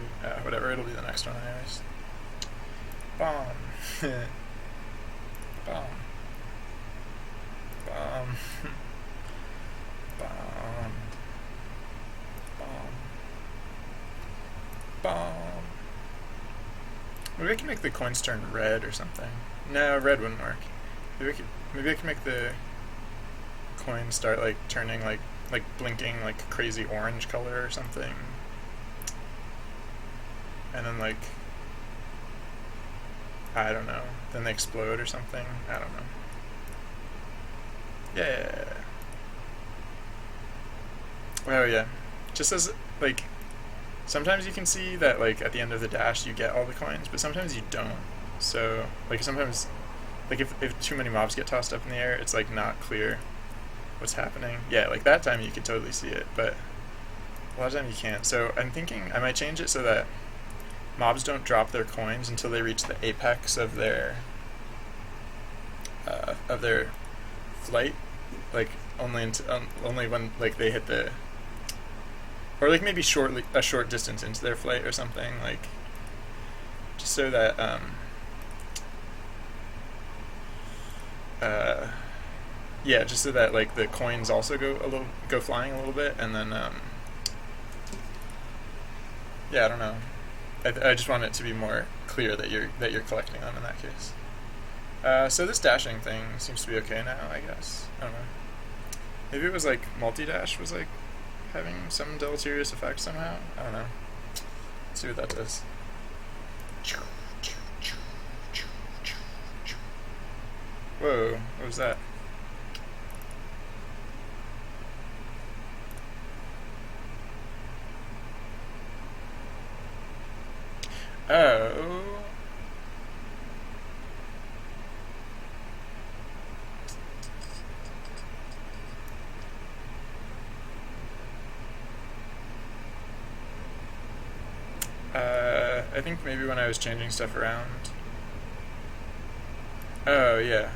Whatever, it'll be the next one anyways. Bomb. Bomb. Bomb. Bomb. Bomb. Bomb. Maybe I can make the coins turn red or something. No, red wouldn't work. Maybe I can make the coins start like turning like blinking like crazy orange color or something. And then like, I don't know, then they explode or something. I don't know. Yeah. Oh yeah. Just as like, sometimes you can see that like at the end of the dash you get all the coins, but sometimes you don't. So like sometimes, like if too many mobs get tossed up in the air, it's like not clear what's happening. Yeah, like that time you could totally see it, but a lot of time you can't. So I'm thinking I might change it so that mobs don't drop their coins until they reach the apex of their flight, like only when like they hit the, or like maybe a short distance into their flight or something, like just so that yeah, just so that like the coins also go flying a little bit, and then yeah, I don't know. I just want it to be more clear that you're collecting them in that case. So this dashing thing seems to be okay now, I guess. I don't know. Maybe it was like multi-dash was like having some deleterious effect somehow. I don't know. see what that does. Whoa, what was that? Oh. I think maybe when I was changing stuff around. Oh yeah.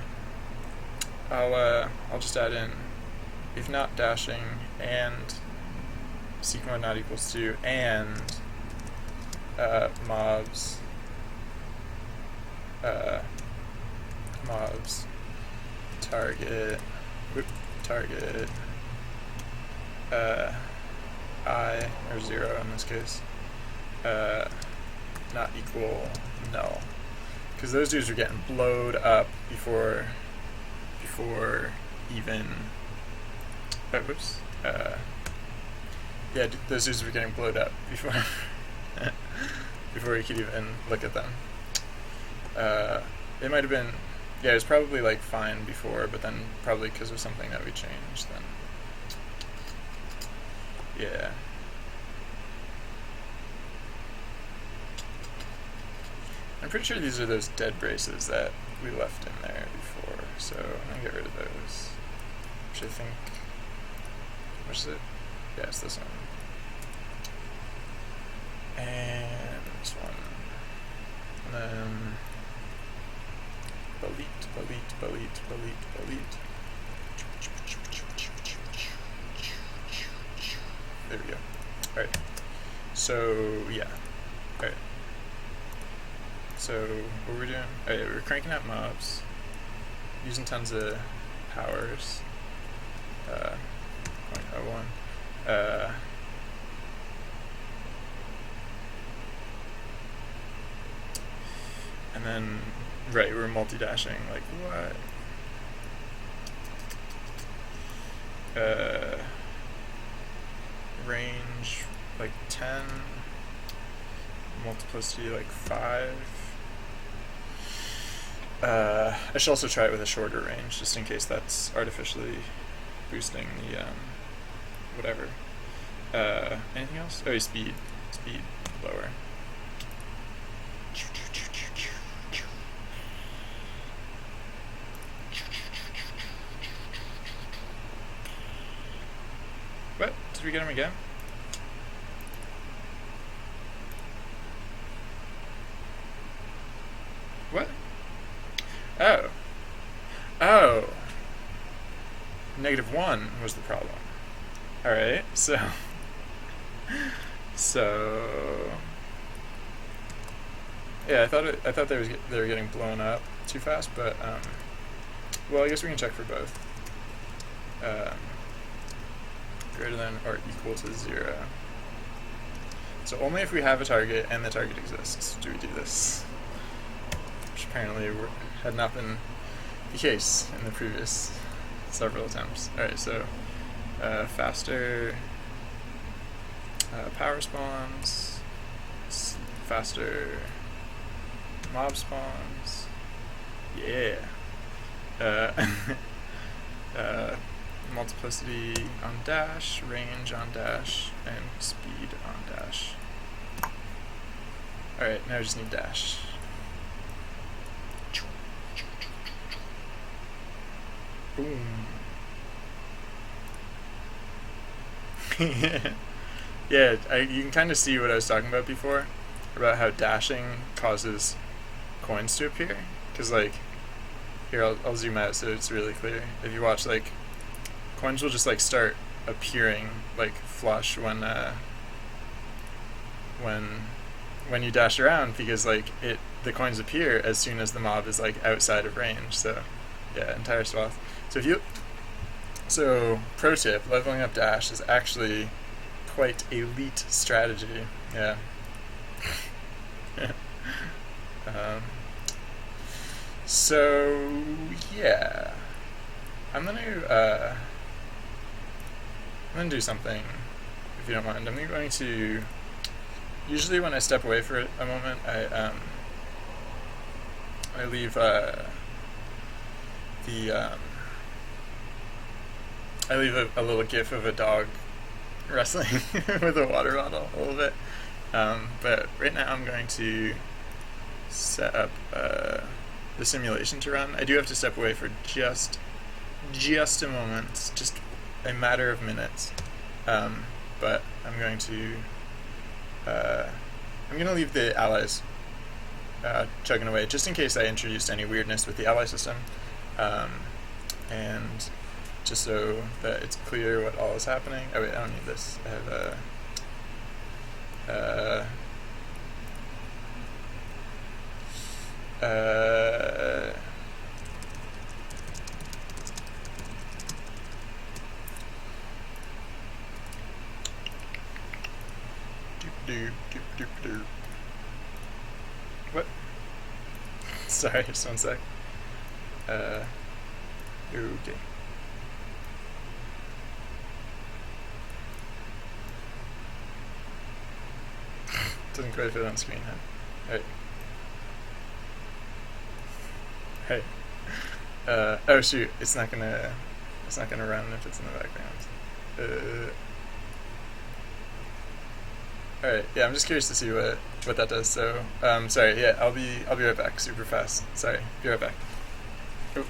I'll just add in if not dashing and sequence not equals to and mobs target I or 0 in this case not equal null, because those dudes are getting blowed up before even whoops yeah, those dudes were getting blowed up before before you could even look at them. It might have been, yeah, it was probably like fine before, but then probably because of something that we changed, then yeah. I'm pretty sure these are those dead braces that we left in there before, so I'm gonna get rid of those. Which I think, which is it? Yeah, it's this one. And this one. And then delete. There we go. Alright. So, yeah. Alright. So, what we're doing? Alright, we're cranking out mobs. Using tons of powers. 0.01. And then, right, we're multi-dashing, like, what? Range, like, 10. Multiplicity, like, 5. I should also try it with a shorter range, just in case that's artificially boosting the, whatever. Anything else? Oh, speed lower. What? Did we get him again? What? Oh. Oh. -1 was the problem. Alright, so... Yeah, I thought they were getting blown up too fast, but, well, I guess we can check for both. Greater than or equal to 0. So only if we have a target and the target exists do we do this. Which apparently had not been the case in the previous several attempts. Alright, so faster power spawns, faster mob spawns, yeah. Multiplicity on dash, range on dash, and speed on dash. Alright, now I just need dash. Boom. Yeah, you can kind of see what I was talking about before, about how dashing causes coins to appear. Because, like, here, I'll zoom out so it's really clear. If you watch, like, coins will just, like, start appearing, like, flush when you dash around, because, like, the coins appear as soon as the mob is, like, outside of range. So, yeah, entire swath. So pro tip, leveling up dash is actually quite elite strategy. Yeah. So yeah, I'm gonna do something, if you don't mind. I'm going to Usually when I step away for a moment, I leave the I leave a little gif of a dog wrestling with a water bottle a little bit. But right now I'm going to set up the simulation to run. I do have to step away for just a moment, just a matter of minutes. But I'm going to leave the allies chugging away, just in case I introduced any weirdness with the ally system, and just so that it's clear what all is happening. Oh wait, I don't need this. I have what? Sorry, just one sec. Okay. Doesn't quite fit on screen, huh? Hey. Oh shoot, it's not gonna run if it's in the background. Alright, yeah, I'm just curious to see what that does. So, sorry, yeah, I'll be right back, super fast. Sorry, be right back. Oh.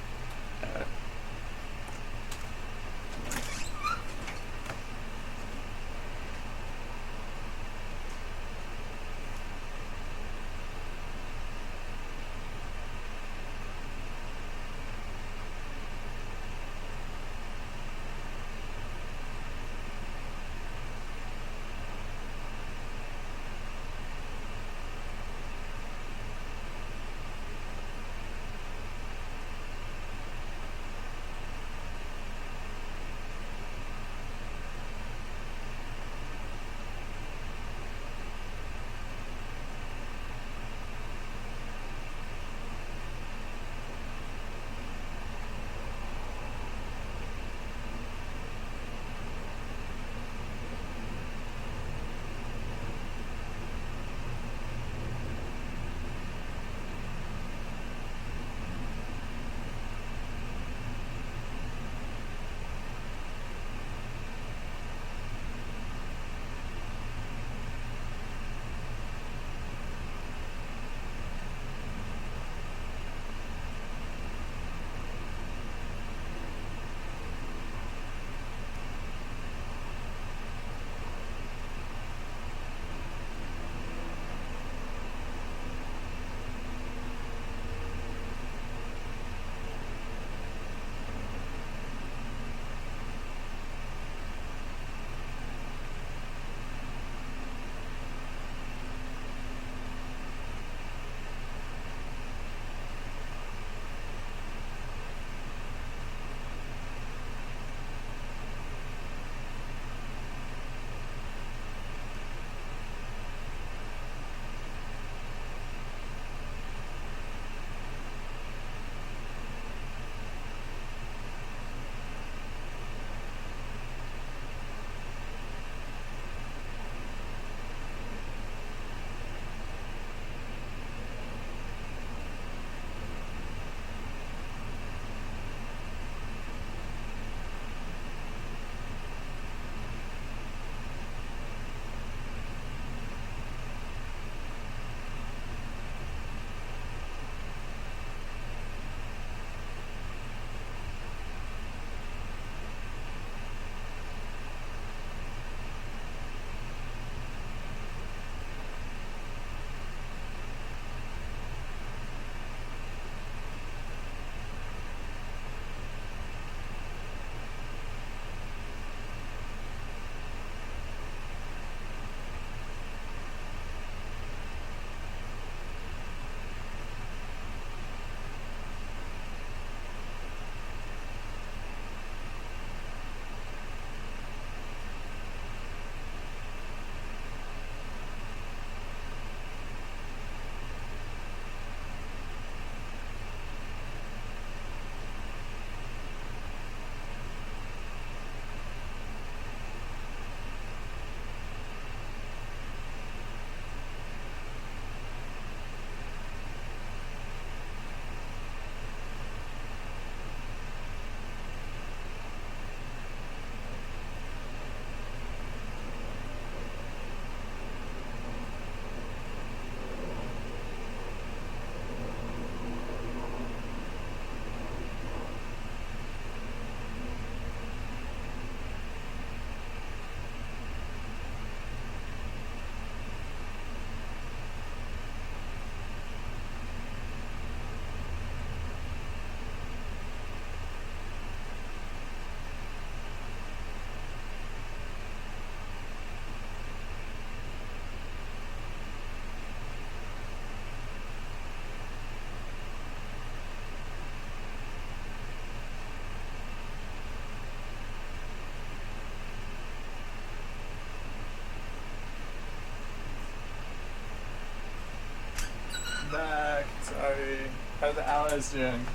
Sorry. How are the allies doing?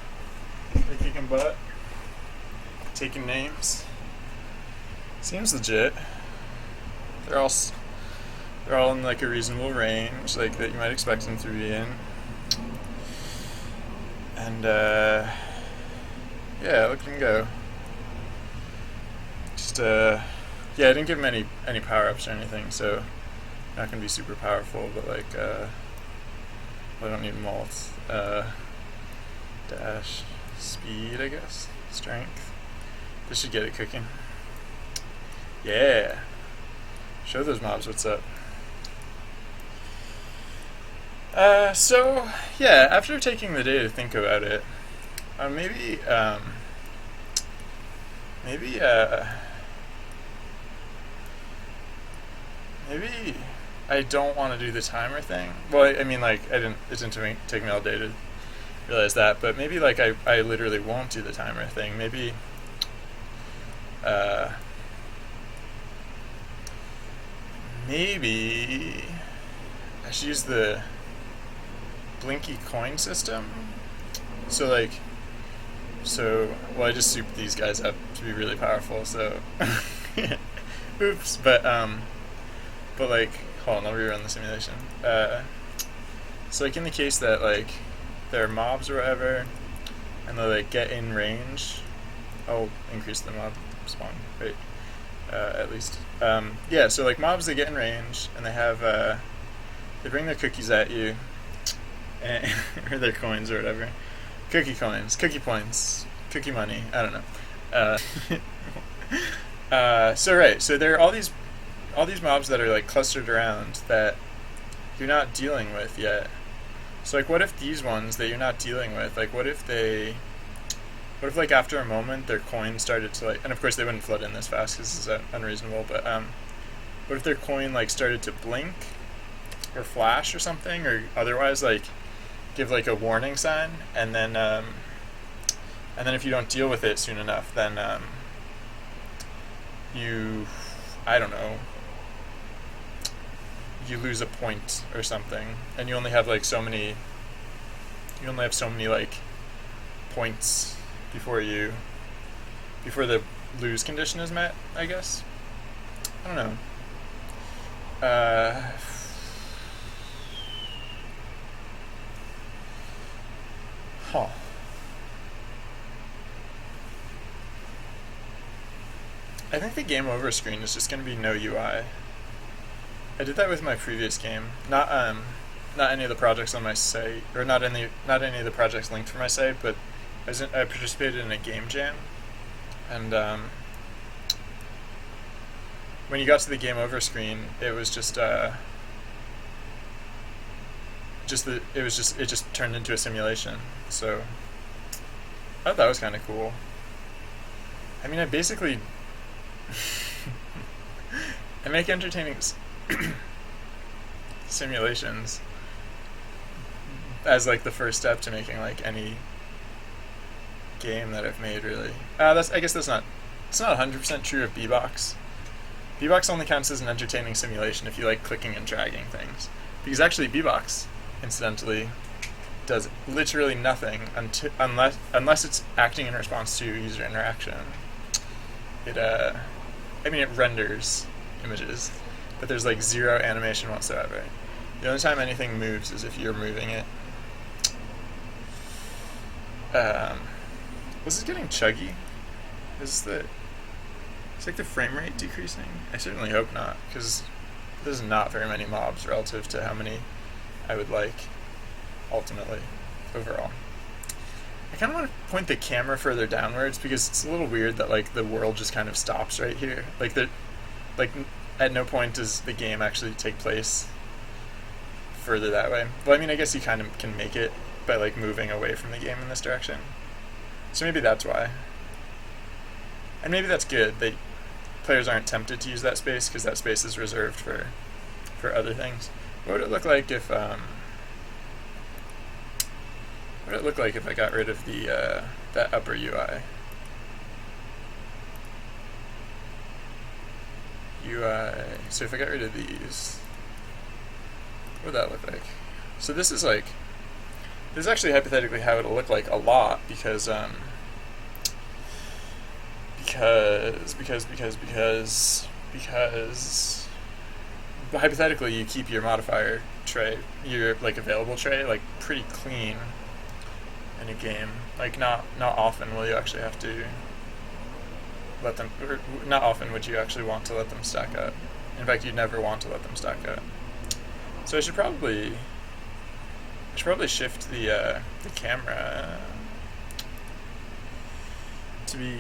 They kicking butt? Taking names? Seems legit. They're all in like a reasonable range, like that you might expect them to be in. And yeah, look at him go. Just yeah, I didn't give him any power ups or anything, so not gonna be super powerful, but like I don't need malts. Dash, speed, I guess, strength. This should get it cooking. Yeah. Show those mobs what's up. So yeah, after taking the day to think about it, maybe I don't want to do the timer thing. Well, I mean, like, it didn't take me all day to realize that, but maybe, like, I literally won't do the timer thing. Maybe, maybe I should use the Blinky coin system. So, like, well, I just souped these guys up to be really powerful, so, oops, but, like, hold on, I'll rerun the simulation. So, like, in the case that, like, there are mobs or whatever, and they, like, get in range, I'll increase the mob spawn rate, at least. Yeah, so, like, mobs, they get in range, and they have, they bring their cookies at you, and or their coins or whatever. Cookie coins, cookie points, cookie money, I don't know. So there are all these mobs that are like clustered around that you're not dealing with yet. So like, what if these ones that you're not dealing with, like what if like after a moment their coin started to like, and of course they wouldn't flood in this fast because this is unreasonable, but what if their coin like started to blink or flash or something, or otherwise like give like a warning sign, and then if you don't deal with it soon enough, then I don't know, you lose a point or something, and you only have so many like points before the lose condition is met, I guess. I don't know. I think the game over screen is just going to be no UI. I did that with my previous game. Not any of the projects on my site, or not any of the projects linked for my site, but I participated in a game jam, and when you got to the game over screen, it was it just turned into a simulation. So I thought that was kind of cool. I mean, I basically I make entertaining simulations as like the first step to making like any game that I've made, really. I guess it's not 100% true of B-Box. B-Box only counts as an entertaining simulation if you like clicking and dragging things, because actually B-Box, incidentally, does literally nothing unless it's acting in response to user interaction. It renders images, but there's like zero animation whatsoever. The only time anything moves is if you're moving it. Was this getting chuggy? Is like the frame rate decreasing? I certainly hope not, because there's not very many mobs relative to how many I would like, ultimately, overall. I kind of want to point the camera further downwards, because it's a little weird that like the world just kind of stops right here. Like at no point does the game actually take place further that way. Well, I mean, I guess you kind of can make it by like moving away from the game in this direction. So maybe that's why. And maybe that's good. Players aren't tempted to use that space, because that space is reserved for other things. What would it look like if I got rid of that upper UI? So if I got rid of these, what would that look like? So this is like this is actually hypothetically how it'll look like a lot, because hypothetically you keep your modifier tray, your like available tray, like pretty clean in a game. Like not often will you actually have to let them, or not often would you actually want to let them stack up. In fact, you'd never want to let them stack up. So I should probably shift the camera to be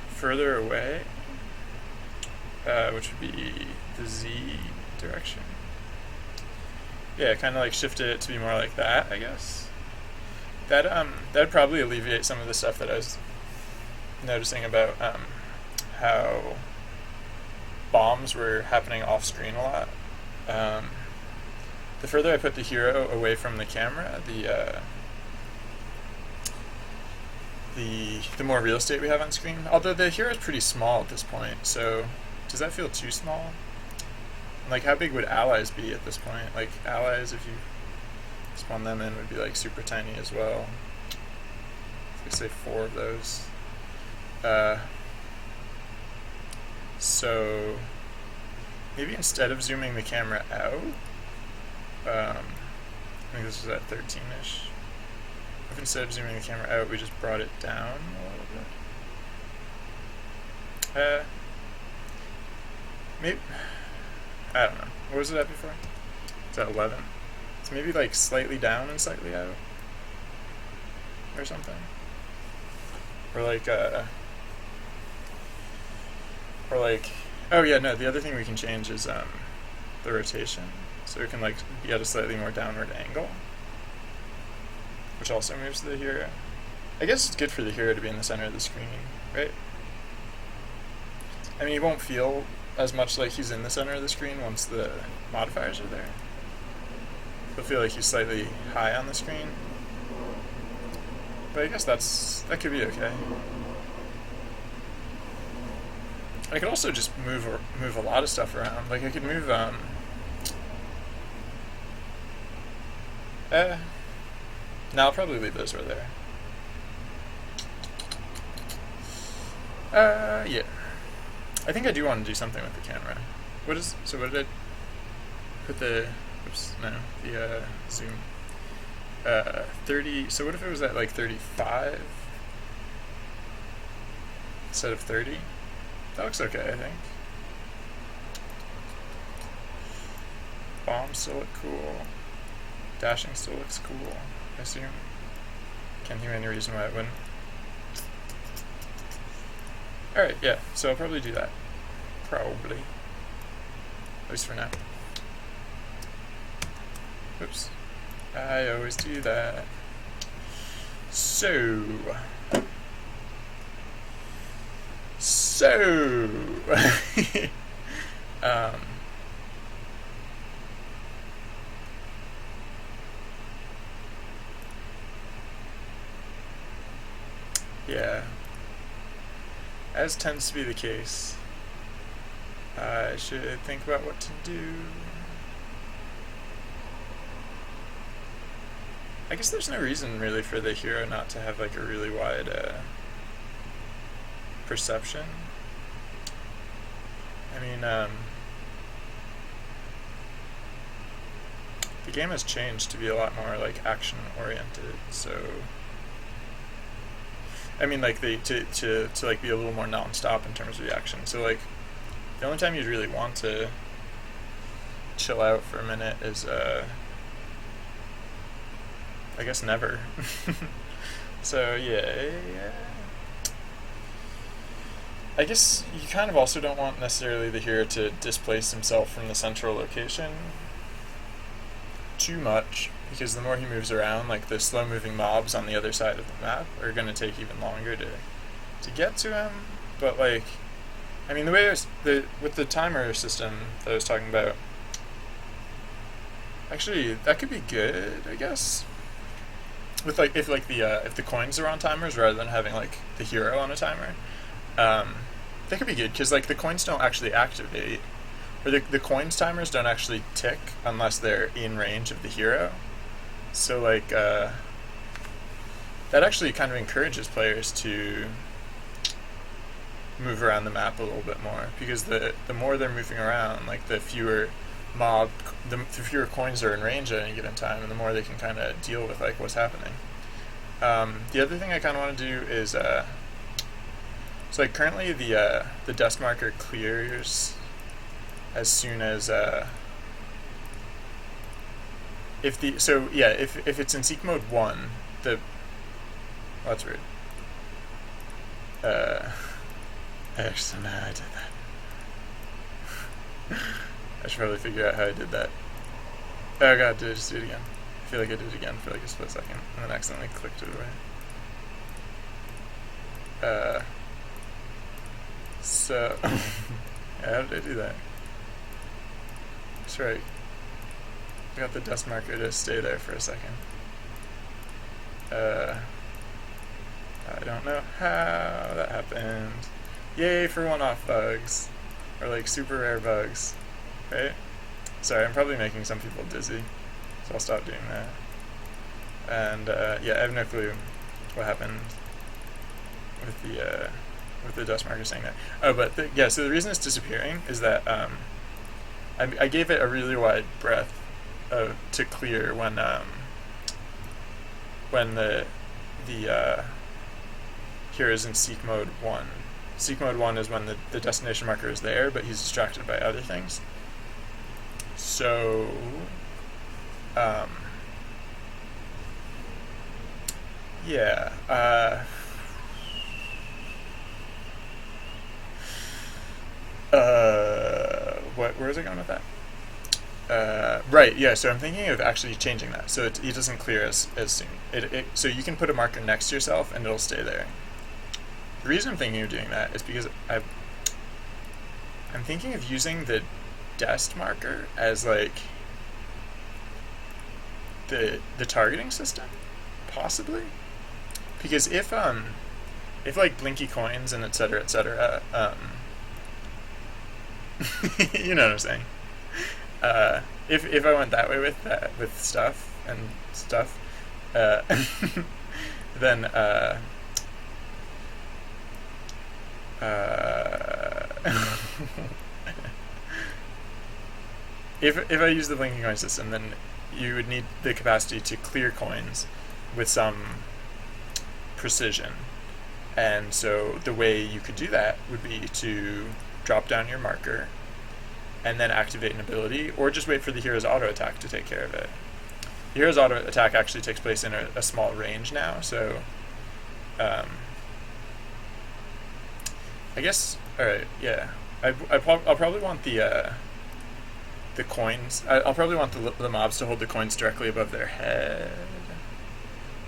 further away, which would be the Z direction. Yeah, kind of like shifted it to be more like that, I guess. That'd probably alleviate some of the stuff that I was noticing about how bombs were happening off screen a lot. The further I put the hero away from the camera, the more real estate we have on screen. Although the hero is pretty small at this point, so does that feel too small? Like, how big would allies be at this point? Like, allies, if you spawn them in, would be like super tiny as well. Let's say 4 of those. So maybe instead of zooming the camera out, I think this was at 13-ish. If instead of zooming the camera out, we just brought it down a little bit. Maybe, I don't know. What was it at before? It's at 11. So maybe like slightly down and slightly out, or something. Or like, oh yeah, no, the other thing we can change is the rotation. So it can like be at a slightly more downward angle, which also moves the hero. I guess it's good for the hero to be in the center of the screen, right? I mean, he won't feel as much like he's in the center of the screen once the modifiers are there. He'll feel like he's slightly high on the screen. But I guess that could be okay. I could also just move a lot of stuff around. Like I could move no, I'll probably leave those where they're. Yeah. I think I do want to do something with the camera. What did I put the, zoom. 30, so what if it was at like 35 instead of 30? That looks okay, I think. Bombs still look cool. Dashing still looks cool, I assume. Can't think of any reason why it wouldn't. Alright, yeah, so I'll probably do that. Probably. At least for now. Oops. I always do that. So. Yeah. As tends to be the case, I should think about what to do. I guess there's no reason really for the hero not to have like a really wide perception. I mean, the game has changed to be a lot more like action oriented, so I mean like to like be a little more non-stop in terms of the action. So like the only time you'd really want to chill out for a minute is I guess never. So yeah. I guess you kind of also don't want necessarily the hero to displace himself from the central location too much, because the more he moves around, like the slow moving mobs on the other side of the map are going to take even longer to get to him. But like, I mean, the way with the timer system that I was talking about, actually that could be good, I guess. With like if the coins are on timers rather than having like the hero on a timer, that could be good, because like the coins don't actually activate, or the coins timers don't actually tick unless they're in range of the hero. So like that actually kind of encourages players to move around the map a little bit more, because the more they're moving around, like the fewer the fewer coins are in range at any given time, and the more they can kind of deal with like what's happening. The other thing I kind of want to do is so like currently the dust marker clears as soon as if it's in seek mode 1, the that's weird. I actually don't know how I did that. I should probably figure out how I did that. Oh god, did I just do it again? I feel like I did it again for like a split second, and then accidentally clicked it away. So, how did I do that? That's right. I got the dust marker to stay there for a second. I don't know how that happened. Yay for one-off bugs. Or like super rare bugs. Right? Sorry, I'm probably making some people dizzy, so I'll stop doing that. And yeah, I have no clue what happened with the dust marker saying that. Oh, but so the reason it's disappearing is that I gave it a really wide breadth to clear when the hero is in seek mode 1. Seek mode 1 is when the destination marker is there, but he's distracted by other things. So, yeah. Where was I going with that? Right, yeah, so I'm thinking of actually changing that, so it doesn't clear as soon. So you can put a marker next to yourself, and it'll stay there. The reason I'm thinking of doing that is because I'm thinking of using the dest marker as like the targeting system, possibly, because if like blinky coins and etc. You know what I'm saying. If I went that way with stuff and stuff, then if I use the blinking coin system, then you would need the capacity to clear coins with some precision. And so the way you could do that would be to drop down your marker and then activate an ability, or just wait for the hero's auto attack to take care of it. The hero's auto attack actually takes place in a small range now, so I guess, alright, yeah. I'll probably want the coins. I'll probably want the mobs to hold the coins directly above their head.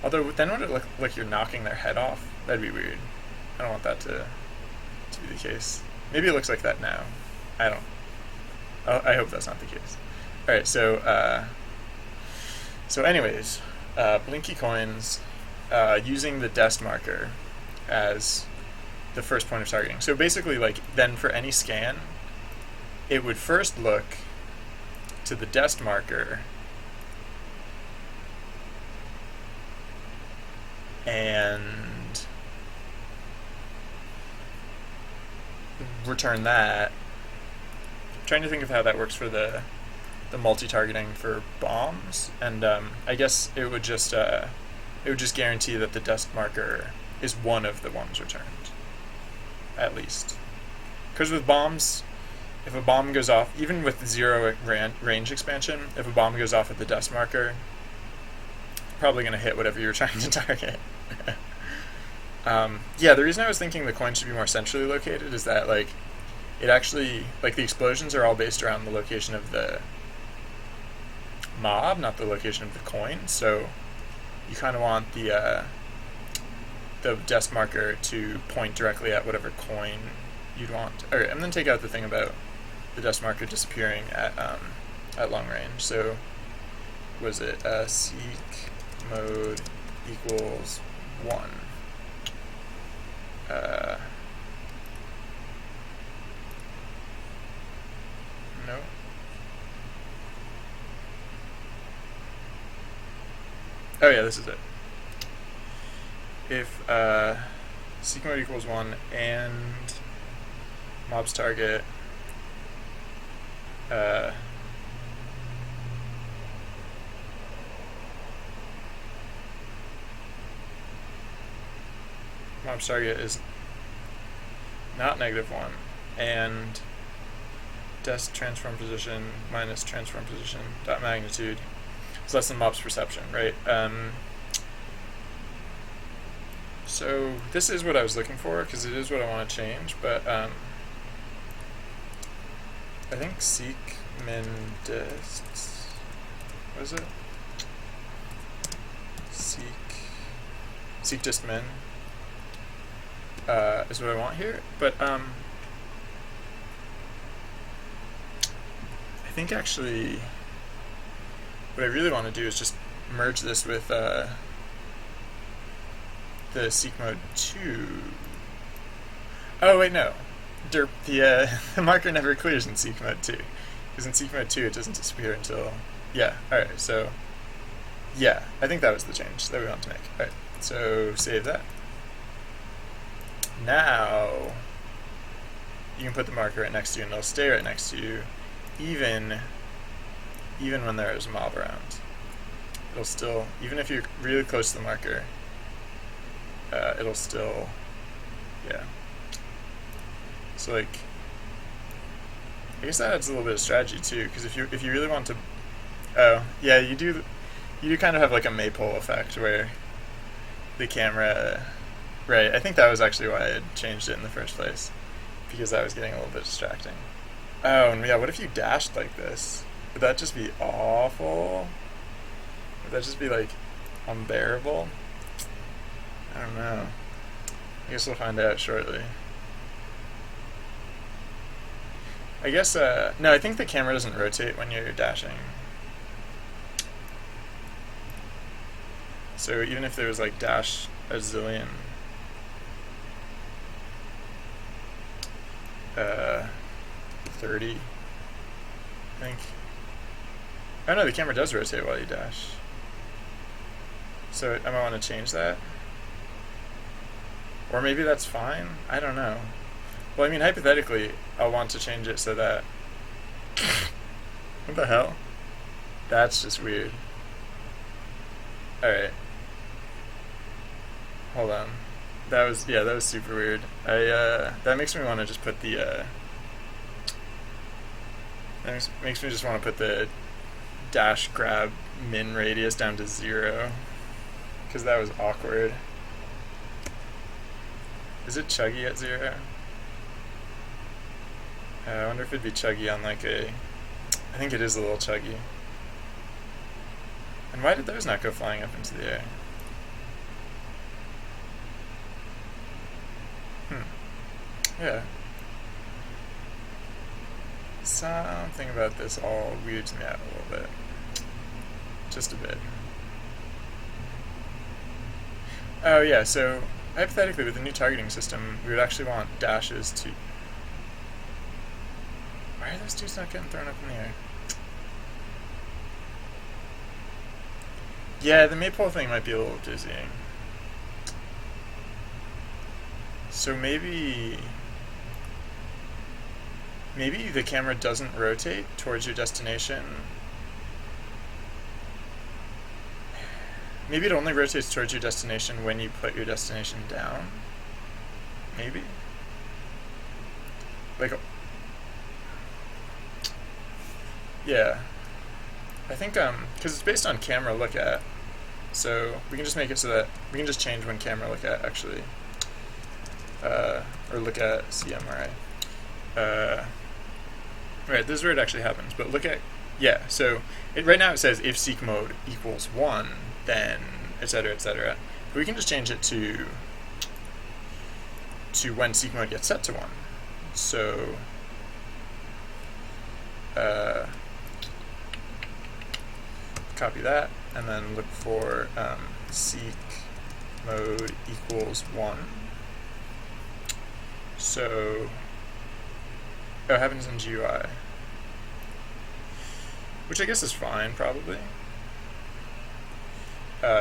Although, then would it look like you're knocking their head off? That'd be weird. I don't want that to be the case. Maybe it looks like that now. I hope that's not the case. Alright, so anyways, blinky coins, using the dest marker as the first point of targeting. So basically, like, then for any scan, it would first look to the dest marker and return that. I'm trying to think of how that works for the multi-targeting for bombs, and I guess it would just guarantee that the dest marker is one of the ones returned, at least. Because with bombs, if a bomb goes off, even with 0 range expansion, if a bomb goes off at the dest marker, probably going to hit whatever you're trying to target. Yeah, the reason I was thinking the coin should be more centrally located is that, like, it actually, like, the explosions are all based around the location of the mob, not the location of the coin, so you kind of want the dest marker to point directly at whatever coin you'd want. Alright, and then take out the thing about the dest marker disappearing at long range. So, was it seek mode equals 1? No. Oh yeah, this is it. If seek mode equals 1 and mobs target mobs target is not -1 and desc transform position minus transform position dot magnitude is less than mob's perception, right? So this is what I was looking for because it is what I want to change, but I think seek min dist, what is it? Seek dist min is what I want here, but I think actually what I really want to do is just merge this with the seek mode 2. Oh wait, no. The marker never clears in seek mode 2. Because in seek mode 2 it doesn't disappear until... Yeah, alright, so... Yeah, I think that was the change that we want to make. Alright, so save that. Now, you can put the marker right next to you and it'll stay right next to you even when there is a mob around. It'll still, even if you're really close to the marker, it'll still, yeah. So like, I guess that adds a little bit of strategy too, because if you really want to, oh yeah, you do kind of have like a maypole effect where the camera, right? I think that was actually why I had changed it in the first place, because that was getting a little bit distracting. Oh, and yeah, what if you dashed like this? Would that just be awful? Would that just be like unbearable? I don't know. I guess we'll find out shortly. I guess, no, I think the camera doesn't rotate when you're dashing. So even if there was like dash a zillion, 30, I think. Oh no, the camera does rotate while you dash. So I might want to change that. Or maybe that's fine? I don't know. Well, I mean, hypothetically, I'll want to change it so that... What the hell? That's just weird. Alright. Hold on. That was super weird. That makes me want to just put the, that makes me just want to put the dash grab min radius down to 0. Because that was awkward. Is it chuggy at 0? I wonder if it'd be chuggy on like a... I think it is a little chuggy. And why did those not go flying up into the air? Yeah. Something about this all weirds me out a little bit. Just a bit. Oh yeah, so hypothetically with the new targeting system, we would actually want dashes to... Why are those dudes not getting thrown up in the air? Yeah, the maypole thing might be a little dizzying. So maybe the camera doesn't rotate towards your destination. Maybe it only rotates towards your destination when you put your destination down. Maybe? Like, yeah. I think, because it's based on camera look at, so we can just make it so that we can just change when camera look at, actually. Or look at CMRI. Right, this is where it actually happens, but look at, yeah, so right now it says if seek mode equals 1, then etc., etc. But we can just change it to when seek mode gets set to 1. So, copy that, and then look for seek mode equals 1. So, oh, it happens in GUI. Which I guess is fine, probably.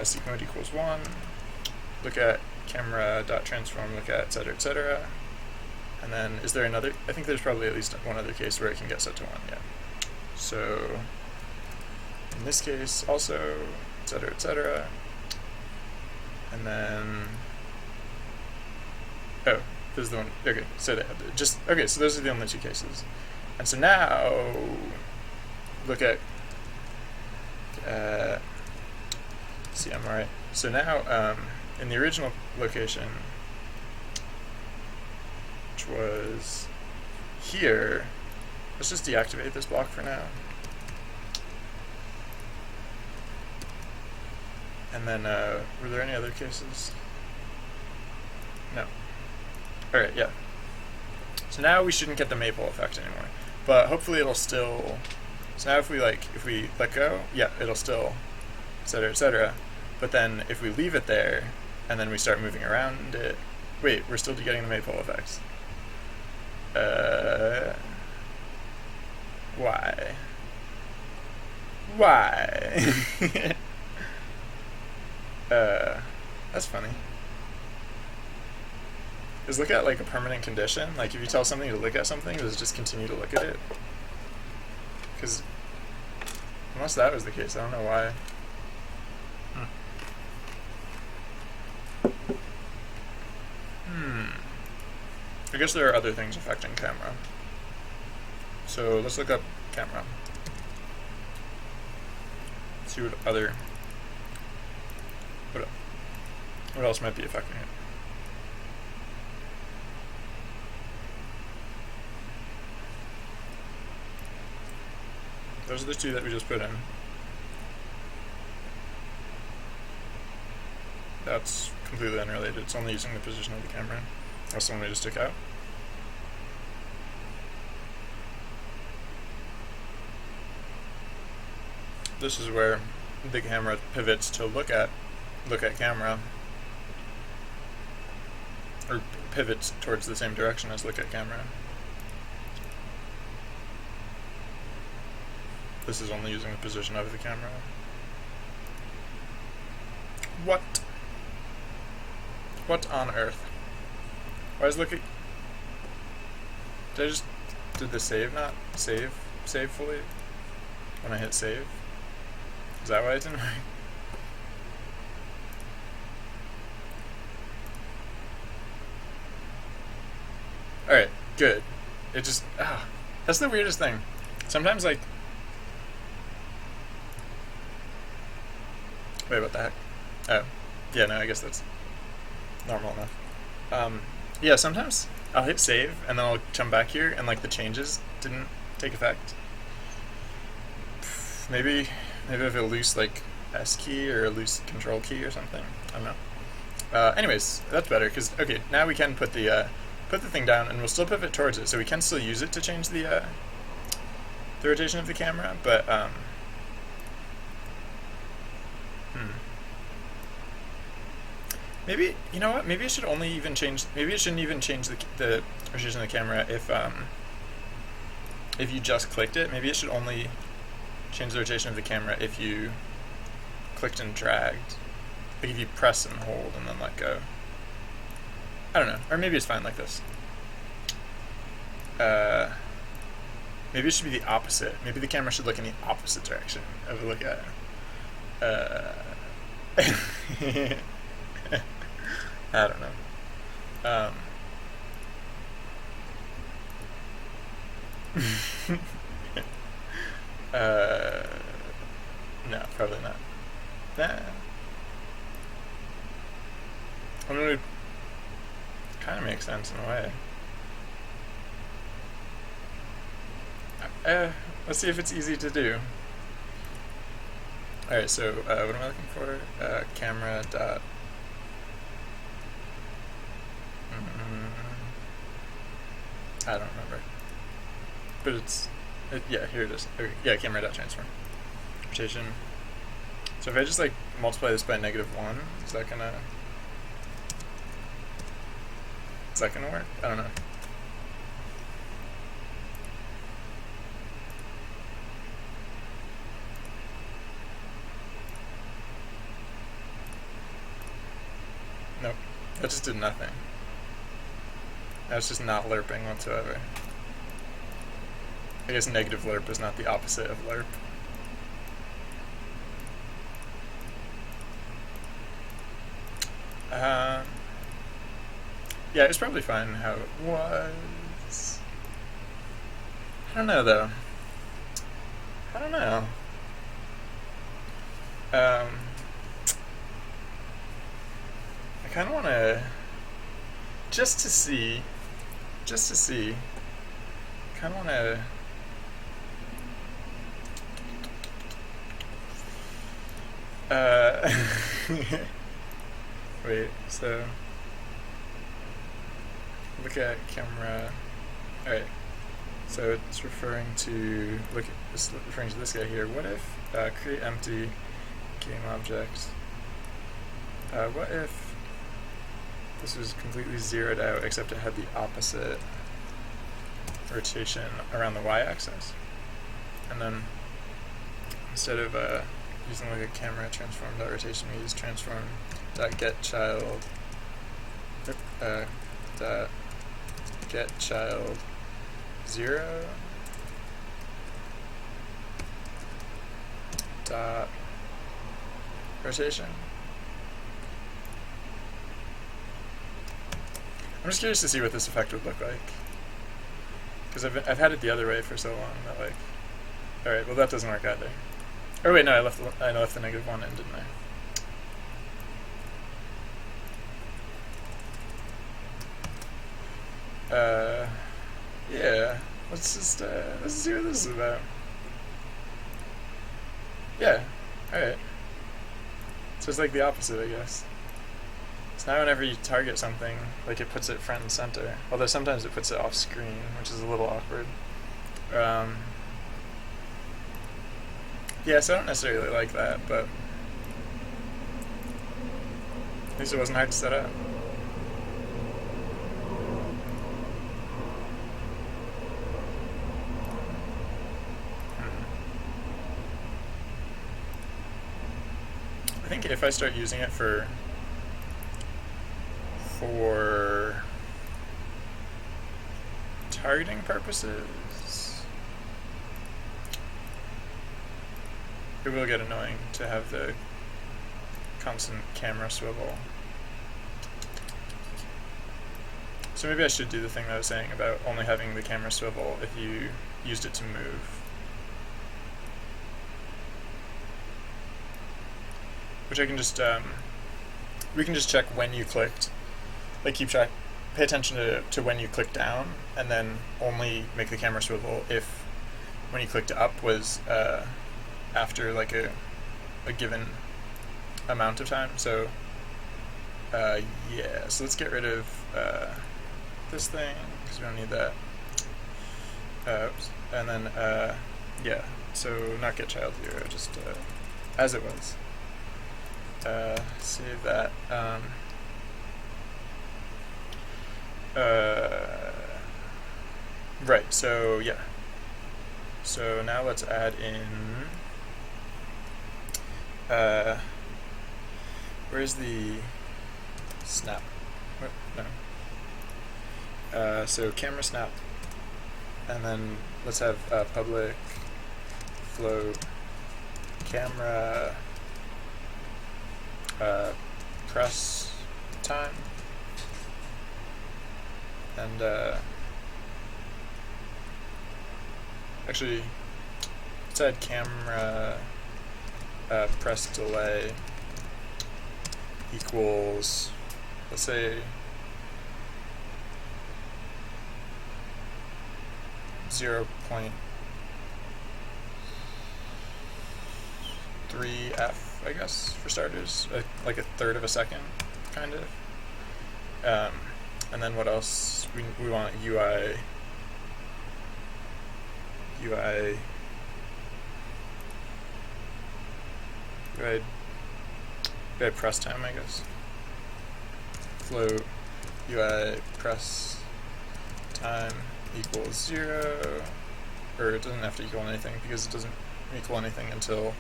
seek mode equals 1, look at camera.transform, look at etc., etc. And then is there another? I think there's probably at least one other case where it can get set to 1, yeah. So in this case also, etc., etc. And then, oh, this is the one, okay, so okay, so those are the only two cases. And so now, look at, see, I'm alright. So now, in the original location, which was here, let's just deactivate this block for now. And then, were there any other cases? No. Alright, yeah. So now we shouldn't get the maple effect anymore. But hopefully it'll still, so now if we let go, yeah, it'll still, etc., etc. But then if we leave it there, and then we start moving around it, wait, we're still getting the maple effects. Why? Why? That's funny. Is look at like a permanent condition? Like if you tell something to look at something, does it just continue to look at it? Because unless that was the case, I don't know why. I guess there are other things affecting camera. So let's look up camera. See what other, what else might be affecting it. Those are the two that we just put in. That's completely unrelated. It's only using the position of the camera. That's the one we just took out. This is where the camera pivots to look at camera, or pivots towards the same direction as look at camera. This is only using the position of the camera. What on earth? Why is looking? Did the save not save fully when I hit save? Is that why it didn't work? Alright, good. It just, that's the weirdest thing. Sometimes like, wait, what the heck? Oh, yeah, no, I guess that's normal enough. Yeah, sometimes I'll hit save and then I'll come back here and like the changes didn't take effect. Maybe I have a loose like S key or a loose control key or something. I don't know. Anyways, that's better because okay, now we can put the thing down and we'll still pivot towards it, so we can still use it to change the rotation of the camera, but maybe, you know what? Maybe it should only even change. Maybe it shouldn't even change the rotation of the camera if you just clicked it. Maybe it should only change the rotation of the camera if you clicked and dragged. Like if you press and hold and then let go. I don't know. Or maybe it's fine like this. Maybe it should be the opposite. Maybe the camera should look in the opposite direction of a look at it. I don't know. No, probably not. Nah. I mean, it kind of makes sense in a way. Let's see if it's easy to do. Alright, so what am I looking for? Camera dot. I don't remember. But yeah, here it is. Okay, yeah, camera dot transform. Rotation. So if I just like multiply this by -1, is that gonna work? I don't know. That just did nothing. That's just not lerping whatsoever. I guess negative lerp is not the opposite of lerp. Yeah, it's probably fine how it was. I don't know though. I don't know. I kind of want to, just to see, kind of want to, wait, so, look at camera, alright, so it's referring to, it's referring to this guy here. What if, create empty game object, what if this was completely zeroed out except it had the opposite rotation around the y-axis, and then instead of using like a camera transform.rotation, we use transform.getChild dot getChild 0 dot rotation. I'm just curious to see what this effect would look like, because I've had it the other way for so long that like, all right, well that doesn't work either. Oh wait, no, I left the -1 in, didn't I? Yeah. Let's see what this is about. Yeah. All right. So it's like the opposite, I guess. So now whenever you target something, like it puts it front and center. Although sometimes it puts it off screen, which is a little awkward. Yeah, so I don't necessarily like that, but at least it wasn't hard to set up. I think if I start using it for targeting purposes, it will get annoying to have the constant camera swivel. So maybe I should do the thing that I was saying about only having the camera swivel if you used it to move. Which I can just, we can just check when you clicked, like pay attention to when you click down, and then only make the camera swivel if when you clicked up was after like a given amount of time. So yeah, so let's get rid of this thing because we don't need that. Oops. And then yeah, so not get child 0, just as it was. Save that. Right, so yeah. So now let's add in, where's the snap? What? No. So camera snap, and then let's have public float camera press time, and actually let's add camera press delay equals, let's say 0.3f, I guess, for starters, like a third of a second, kind of. And then what else? We want UI press time, I guess. Float UI press time equals 0, or it doesn't have to equal anything because it doesn't equal anything until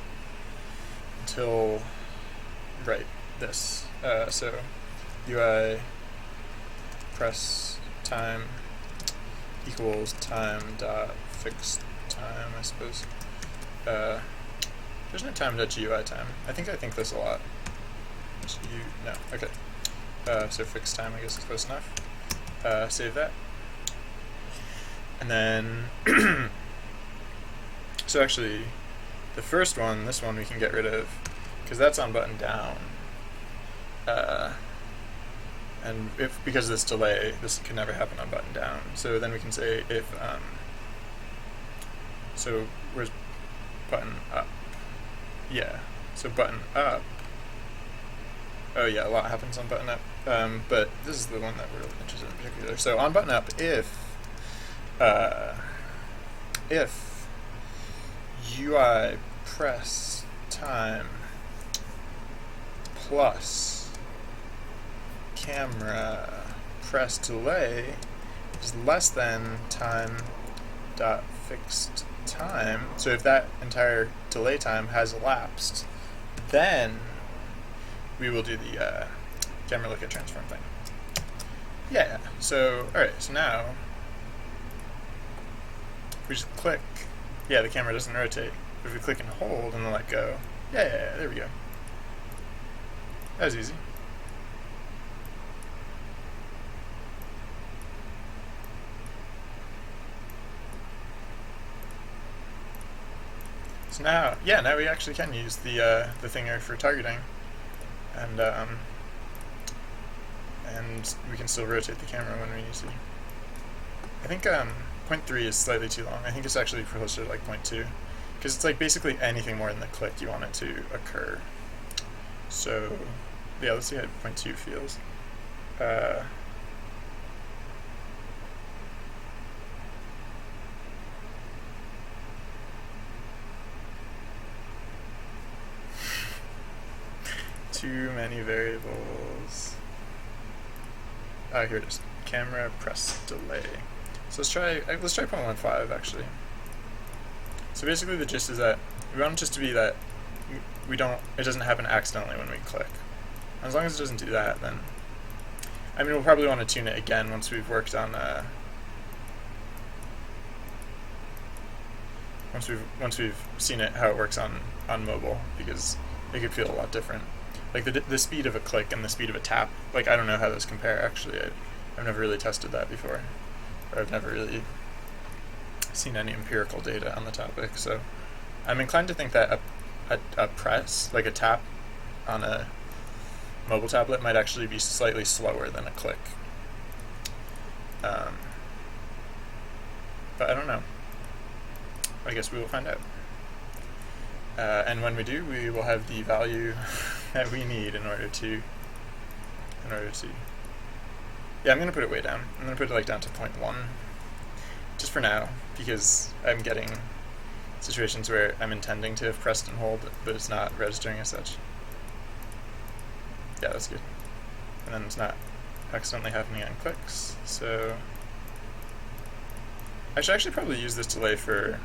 right, this. So UI press time equals time dot fixed time, I suppose. There's no time dot GUI time. I think this a lot. No, okay. So fixed time, I guess, is close enough. Save that. And then, so actually, the first one, this one we can get rid of, because that's on button down. And because of this delay, this can never happen on button down. So then we can say if, so where's button up? Yeah, so button up, oh yeah, a lot happens on button up, but this is the one that we're really interested in particular. So on button up, if UI press time plus camera press delay is less than time dot fixed time, so if that entire delay time has elapsed, then we will do the camera look at transform thing. Yeah, so alright, so now if we just click, yeah, the camera doesn't rotate. If we click and hold and then let go, yeah, there we go. That was easy. So now, yeah, now we actually can use the thinger for targeting, and we can still rotate the camera when we need to. I think 0.3 is slightly too long. I think it's actually closer to like 0.2, because it's like basically anything more than the click you want it to occur. So yeah, let's see how 0.2 feels. Too many variables. Here it is. Camera press delay. So let's try 0.15 actually. So basically the gist is that we want it just to be that it doesn't happen accidentally when we click. And as long as it doesn't do that, then I mean we'll probably want to tune it again once we've worked on once we've seen it how it works on mobile, because it could feel a lot different. Like the speed of a click and the speed of a tap, like I don't know how those compare actually. I've never really tested that before, or I've never really seen any empirical data on the topic. So I'm inclined to think that a press, like a tap on a mobile tablet, might actually be slightly slower than a click. But I don't know. I guess we will find out. And when we do, we will have the value that we need in order to. Yeah, I'm gonna put it way down. I'm gonna put it like down to 0.1, just for now, because I'm getting situations where I'm intending to have pressed and hold, but it's not registering as such. Yeah, that's good. And then it's not accidentally happening on clicks. So I should actually probably use this delay for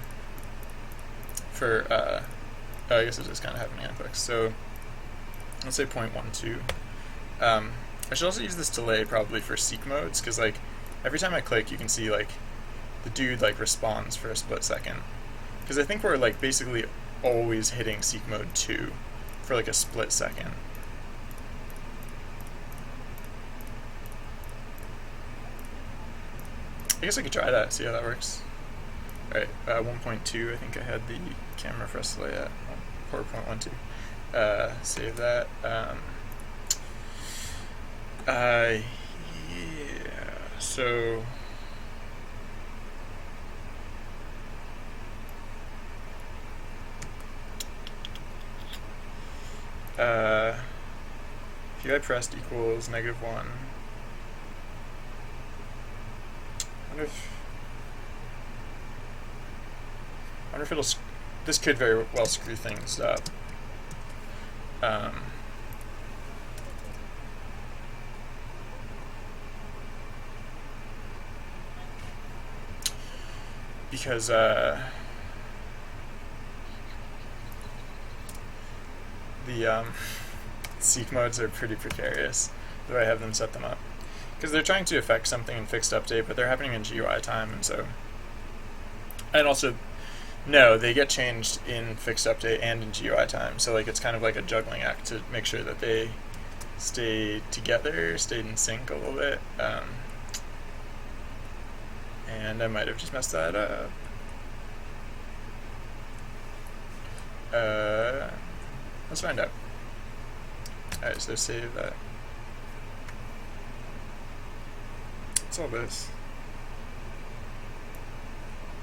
I guess it is kind of happening on clicks. So let's say 0.12. I should also use this delay probably for seek modes, because like every time I click, you can see like the dude like responds for a split second. Because I think we're like basically always hitting seek mode 2 for like a split second. I guess I could try that, see how that works. Alright, 1.2, I think I had the camera press delay at, or 0.12. Save that. Yeah, so UI pressed equals -1. I wonder if it'll. This could very well screw things up. Because the seek modes are pretty precarious, the way I have them set them up. because they're trying to affect something in fixed update, but they're happening in GUI time, and also, no, they get changed in fixed update and in GUI time. So like it's kind of like a juggling act to make sure that they stay together, stayed in sync a little bit. And I might have just messed that up. Let's find out. Alright, so save that. What's all this?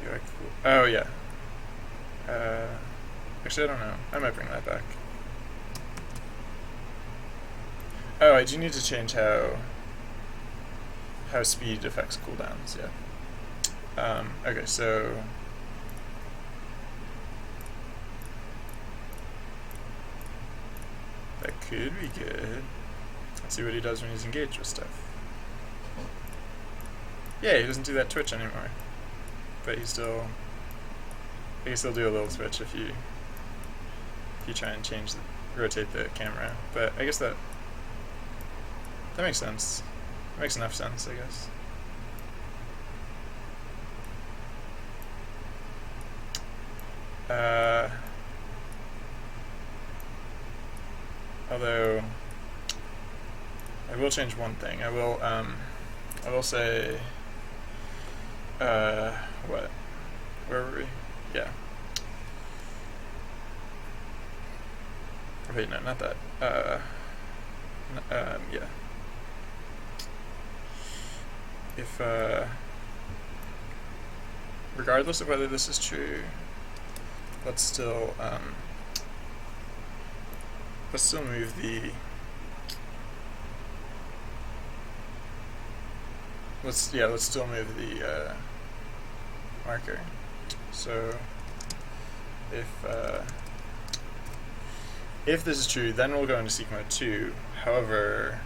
Yeah, cool. Oh, yeah. Actually, I don't know. I might bring that back. Oh, I do need to change how speed affects cooldowns, yeah. Okay, so that could be good. Let's see what he does when he's engaged with stuff. Yeah, he doesn't do that twitch anymore. But he can still do a little switch if you try and rotate the camera. But I guess that makes sense. It makes enough sense, I guess. Although I will change one thing. I will say what? Where were we? Yeah. Wait, no, not that. Yeah. If, regardless of whether this is true, let's still move the, let's still move the, marker. So, if this is true, then we'll go into seek mode 2. However,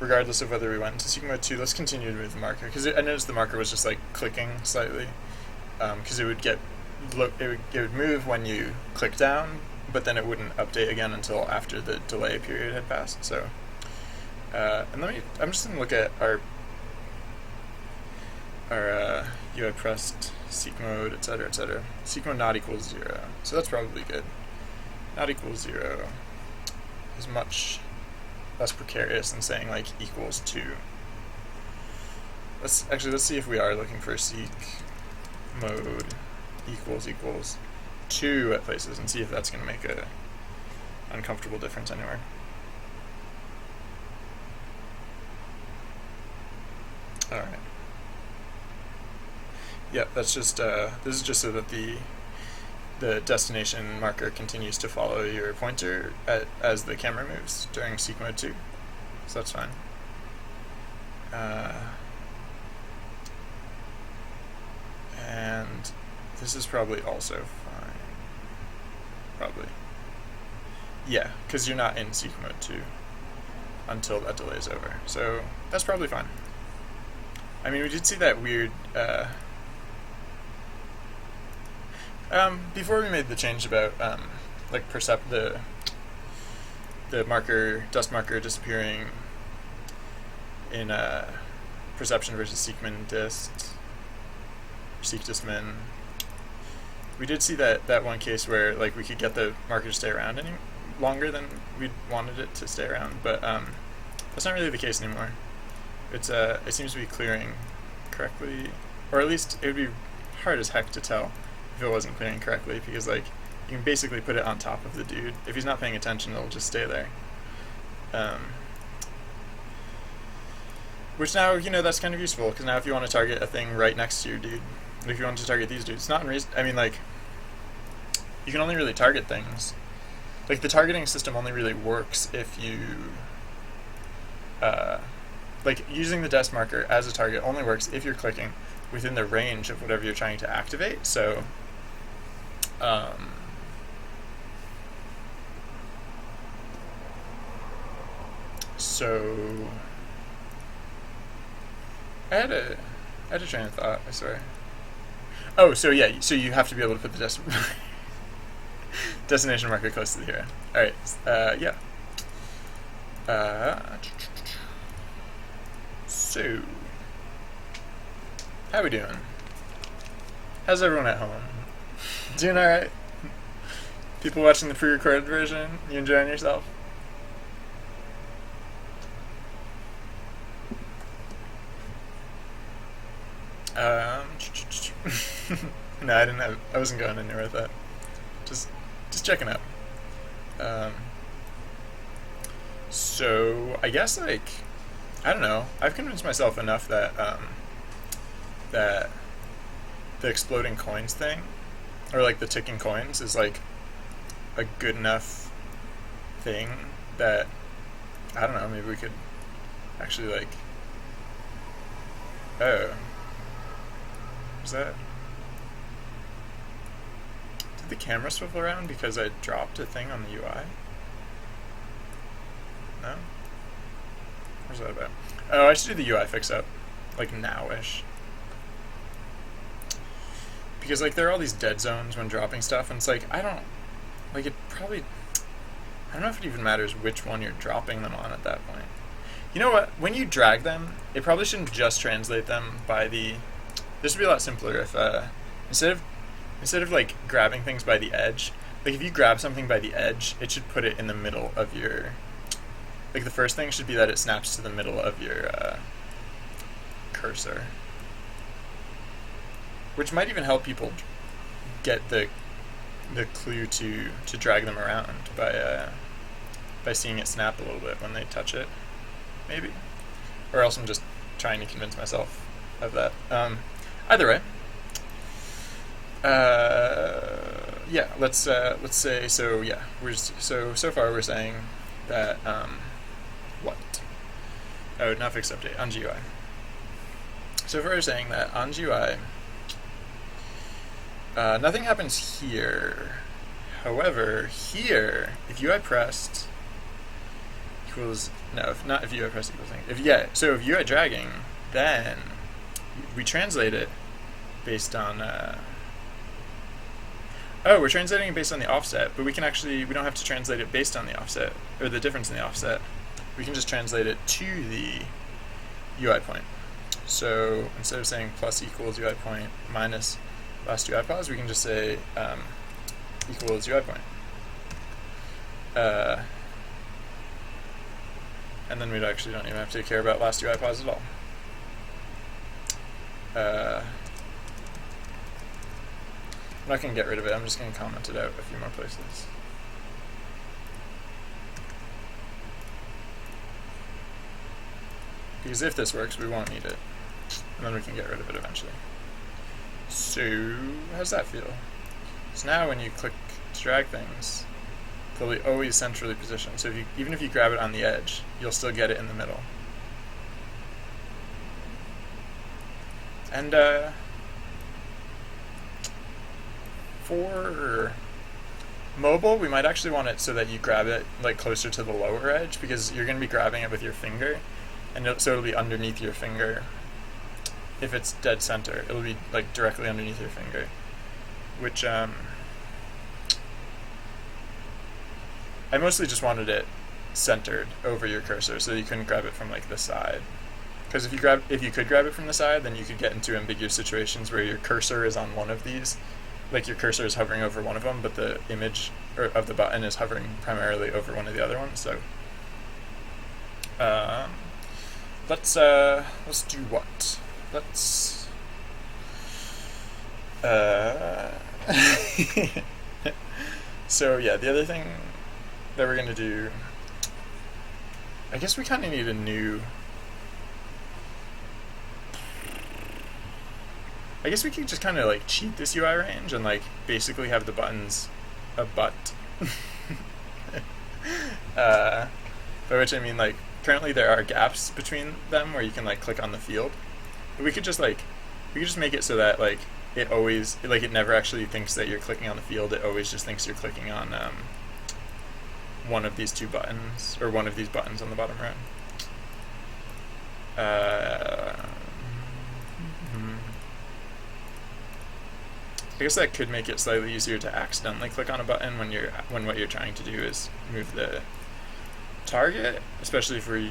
regardless of whether we went into seek mode 2, let's continue to move the marker, because I noticed the marker was just like clicking slightly, because it would move when you click down, but then it wouldn't update again until after the delay period had passed. So, and I'm just gonna look at our UI pressed seek mode, etc., etc. Seek mode not equals 0, so that's probably good. Not equals 0 is much less precarious than saying like equals 2. Let's see if we are looking for seek mode equals 2 at places, and see if that's going to make a uncomfortable difference anywhere. All right. Yeah, that's just this is just so that the destination marker continues to follow your pointer as the camera moves during seek mode 2. So that's fine. And this is probably also fine. Probably. Yeah, because you're not in seek mode 2 until that delay is over. So that's probably fine. I mean, we did see that weird before we made the change about like the marker, dust marker disappearing in perception versus seek min dist, seek dist min. We did see that one case where like we could get the marker to stay around any longer than we wanted it to stay around, but that's not really the case anymore. It seems to be clearing correctly, or at least it would be hard as heck to tell if it wasn't clearing correctly, because like you can basically put it on top of the dude. If he's not paying attention, it'll just stay there. Which now, that's kind of useful, because now if you want to target a thing right next to your dude, if you want to target these dudes, it's not I mean, like, you can only really target things. Like, the targeting system only really works if you, like, using the desk marker as a target only works if you're clicking within the range of whatever you're trying to activate. So, I had a train of thought, I swear. Oh, so yeah, so you have to be able to put the destination marker close to the hero. Alright, yeah. Uh, so, how we doing? How's everyone at home? Doing alright? People watching the pre-recorded version, you enjoying yourself? No, I didn't have. I wasn't going anywhere with that. Just checking out. So I guess I don't know. I've convinced myself enough that that the exploding coins thing, or like the ticking coins, is like a good enough thing that I don't know. Maybe we could actually like. Oh, was that? Did the camera swivel around because I dropped a thing on the UI? No? What's that about? Oh, I should do the UI fix up. Like now-ish. Because like there are all these dead zones when dropping stuff, and it's like, I don't know if it even matters which one you're dropping them on at that point. You know what? When you drag them, it probably shouldn't just translate them by the... This would be a lot simpler if, instead of like grabbing things by the edge, like if you grab something by the edge, it should put it in the middle of your... Like the first thing should be that it snaps to the middle of your cursor. Which might even help people get the clue to drag them around by seeing it snap a little bit when they touch it, maybe. Or else I'm just trying to convince myself of that. Either way, yeah. Let's say so. Yeah, so far we're saying that what? Oh, not fixed update on GUI. So far we're saying that on GUI. Nothing happens here. However, here, if UI pressed equals if UI pressed equals thing. So if UI dragging, then we translate it based on. We're translating it based on the offset, but we don't have to translate it based on the offset or the difference in the offset. We can just translate it to the UI point. So instead of saying plus equals UI point minus last UI pause, we can just say equals UI point. And then we actually don't even have to care about last UI pause at all. I'm not going to get rid of it, I'm just going to comment it out a few more places. Because if this works, we won't need it. And then we can get rid of it eventually. So, how's that feel? So now when you click to drag things, they'll be always centrally positioned. So even if you grab it on the edge, you'll still get it in the middle. And for mobile, we might actually want it so that you grab it like closer to the lower edge, because you're going to be grabbing it with your finger, and so it'll be underneath your finger. If it's dead center, it'll be like directly underneath your finger, which I mostly just wanted it centered over your cursor so that you couldn't grab it from like the side. Because if you could grab it from the side, then you could get into ambiguous situations where your cursor is on one of these, like your cursor is hovering over one of them, but the image of the button is hovering primarily over one of the other ones. So let's do what? Let's so yeah, the other thing that we're gonna do, I guess we kind of need a new. I guess we could just kind of like cheat this UI range and like basically have the buttons a butt. By which I mean like currently there are gaps between them where you can like click on the field. But we could just make it so that like it always it never actually thinks that you're clicking on the field. It always just thinks you're clicking on one of these two buttons or one of these buttons on the bottom right. I guess that could make it slightly easier to accidentally click on a button when what you're trying to do is move the target, especially if we're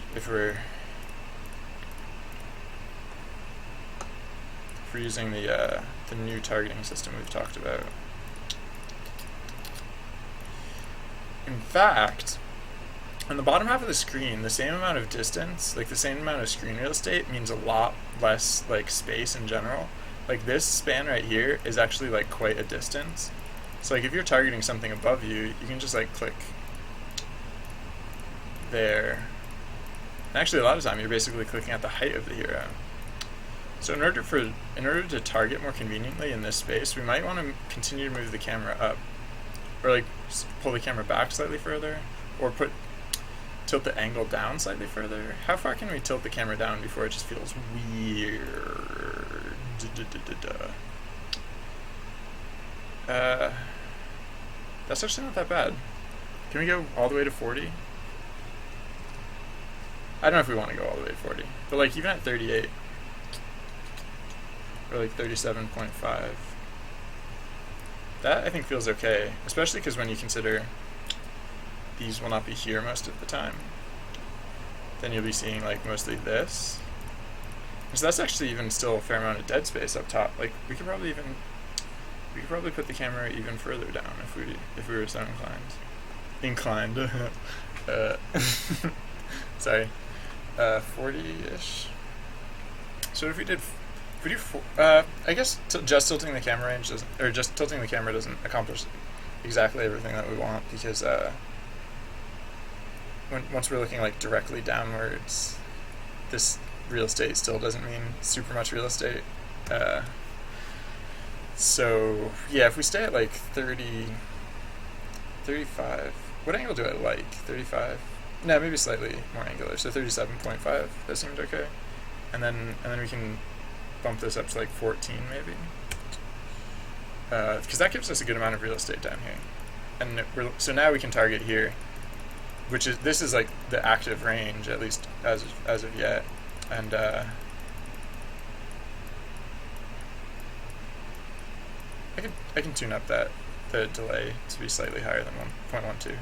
using the new targeting system we've talked about. In fact, on the bottom half of the screen, the same amount of distance, like the same amount of screen real estate, means a lot less like space in general. Like this span right here is actually like quite a distance. So like if you're targeting something above you, you can just like click there. And actually a lot of the time you're basically clicking at the height of the hero. So in order to target more conveniently in this space, we might want to continue to move the camera up, or like pull the camera back slightly further, or tilt the angle down slightly further. How far can we tilt the camera down before it just feels weird? That's actually not that bad. Can we go all the way to 40? I don't know if we want to go all the way to 40, but like even at 38, or like 37.5, that I think feels okay, especially because when you consider these will not be here most of the time, then you'll be seeing like mostly this. So that's actually even still a fair amount of dead space up top. Like we could probably put the camera even further down if we were so inclined. Sorry, 40-ish. So if we do, I guess just tilting the camera range doesn't, or just tilting the camera doesn't accomplish exactly everything that we want, because once we're looking like directly downwards, this real estate still doesn't mean super much real estate. So yeah, if we stay at like 30, 35, what angle do I like? 35? No, maybe slightly more angular. So 37.5. That seemed okay. And then we can bump this up to like 14 maybe, because that gives us a good amount of real estate down here. And so now we can target here, this is like the active range, at least as of yet. And I can tune up the delay to be slightly higher than 1.12.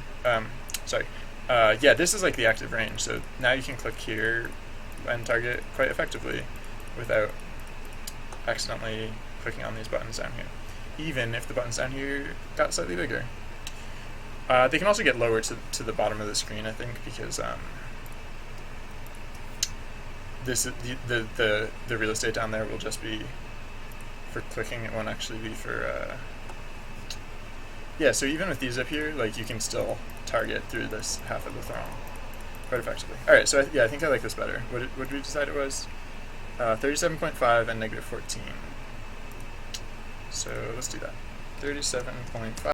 Sorry. Yeah, this is like the active range. So now you can click here and target quite effectively without accidentally clicking on these buttons down here, even if the buttons down here got slightly bigger. They can also get lower to the bottom of the screen, I think, because this is the real estate down there will just be for clicking. It won't actually be for yeah. So even with these up here, like you can still target through this half of the throng quite effectively. All right, so I think I like this better. What did we decide it was? 37.5 and -14. So let's do that. 37.5.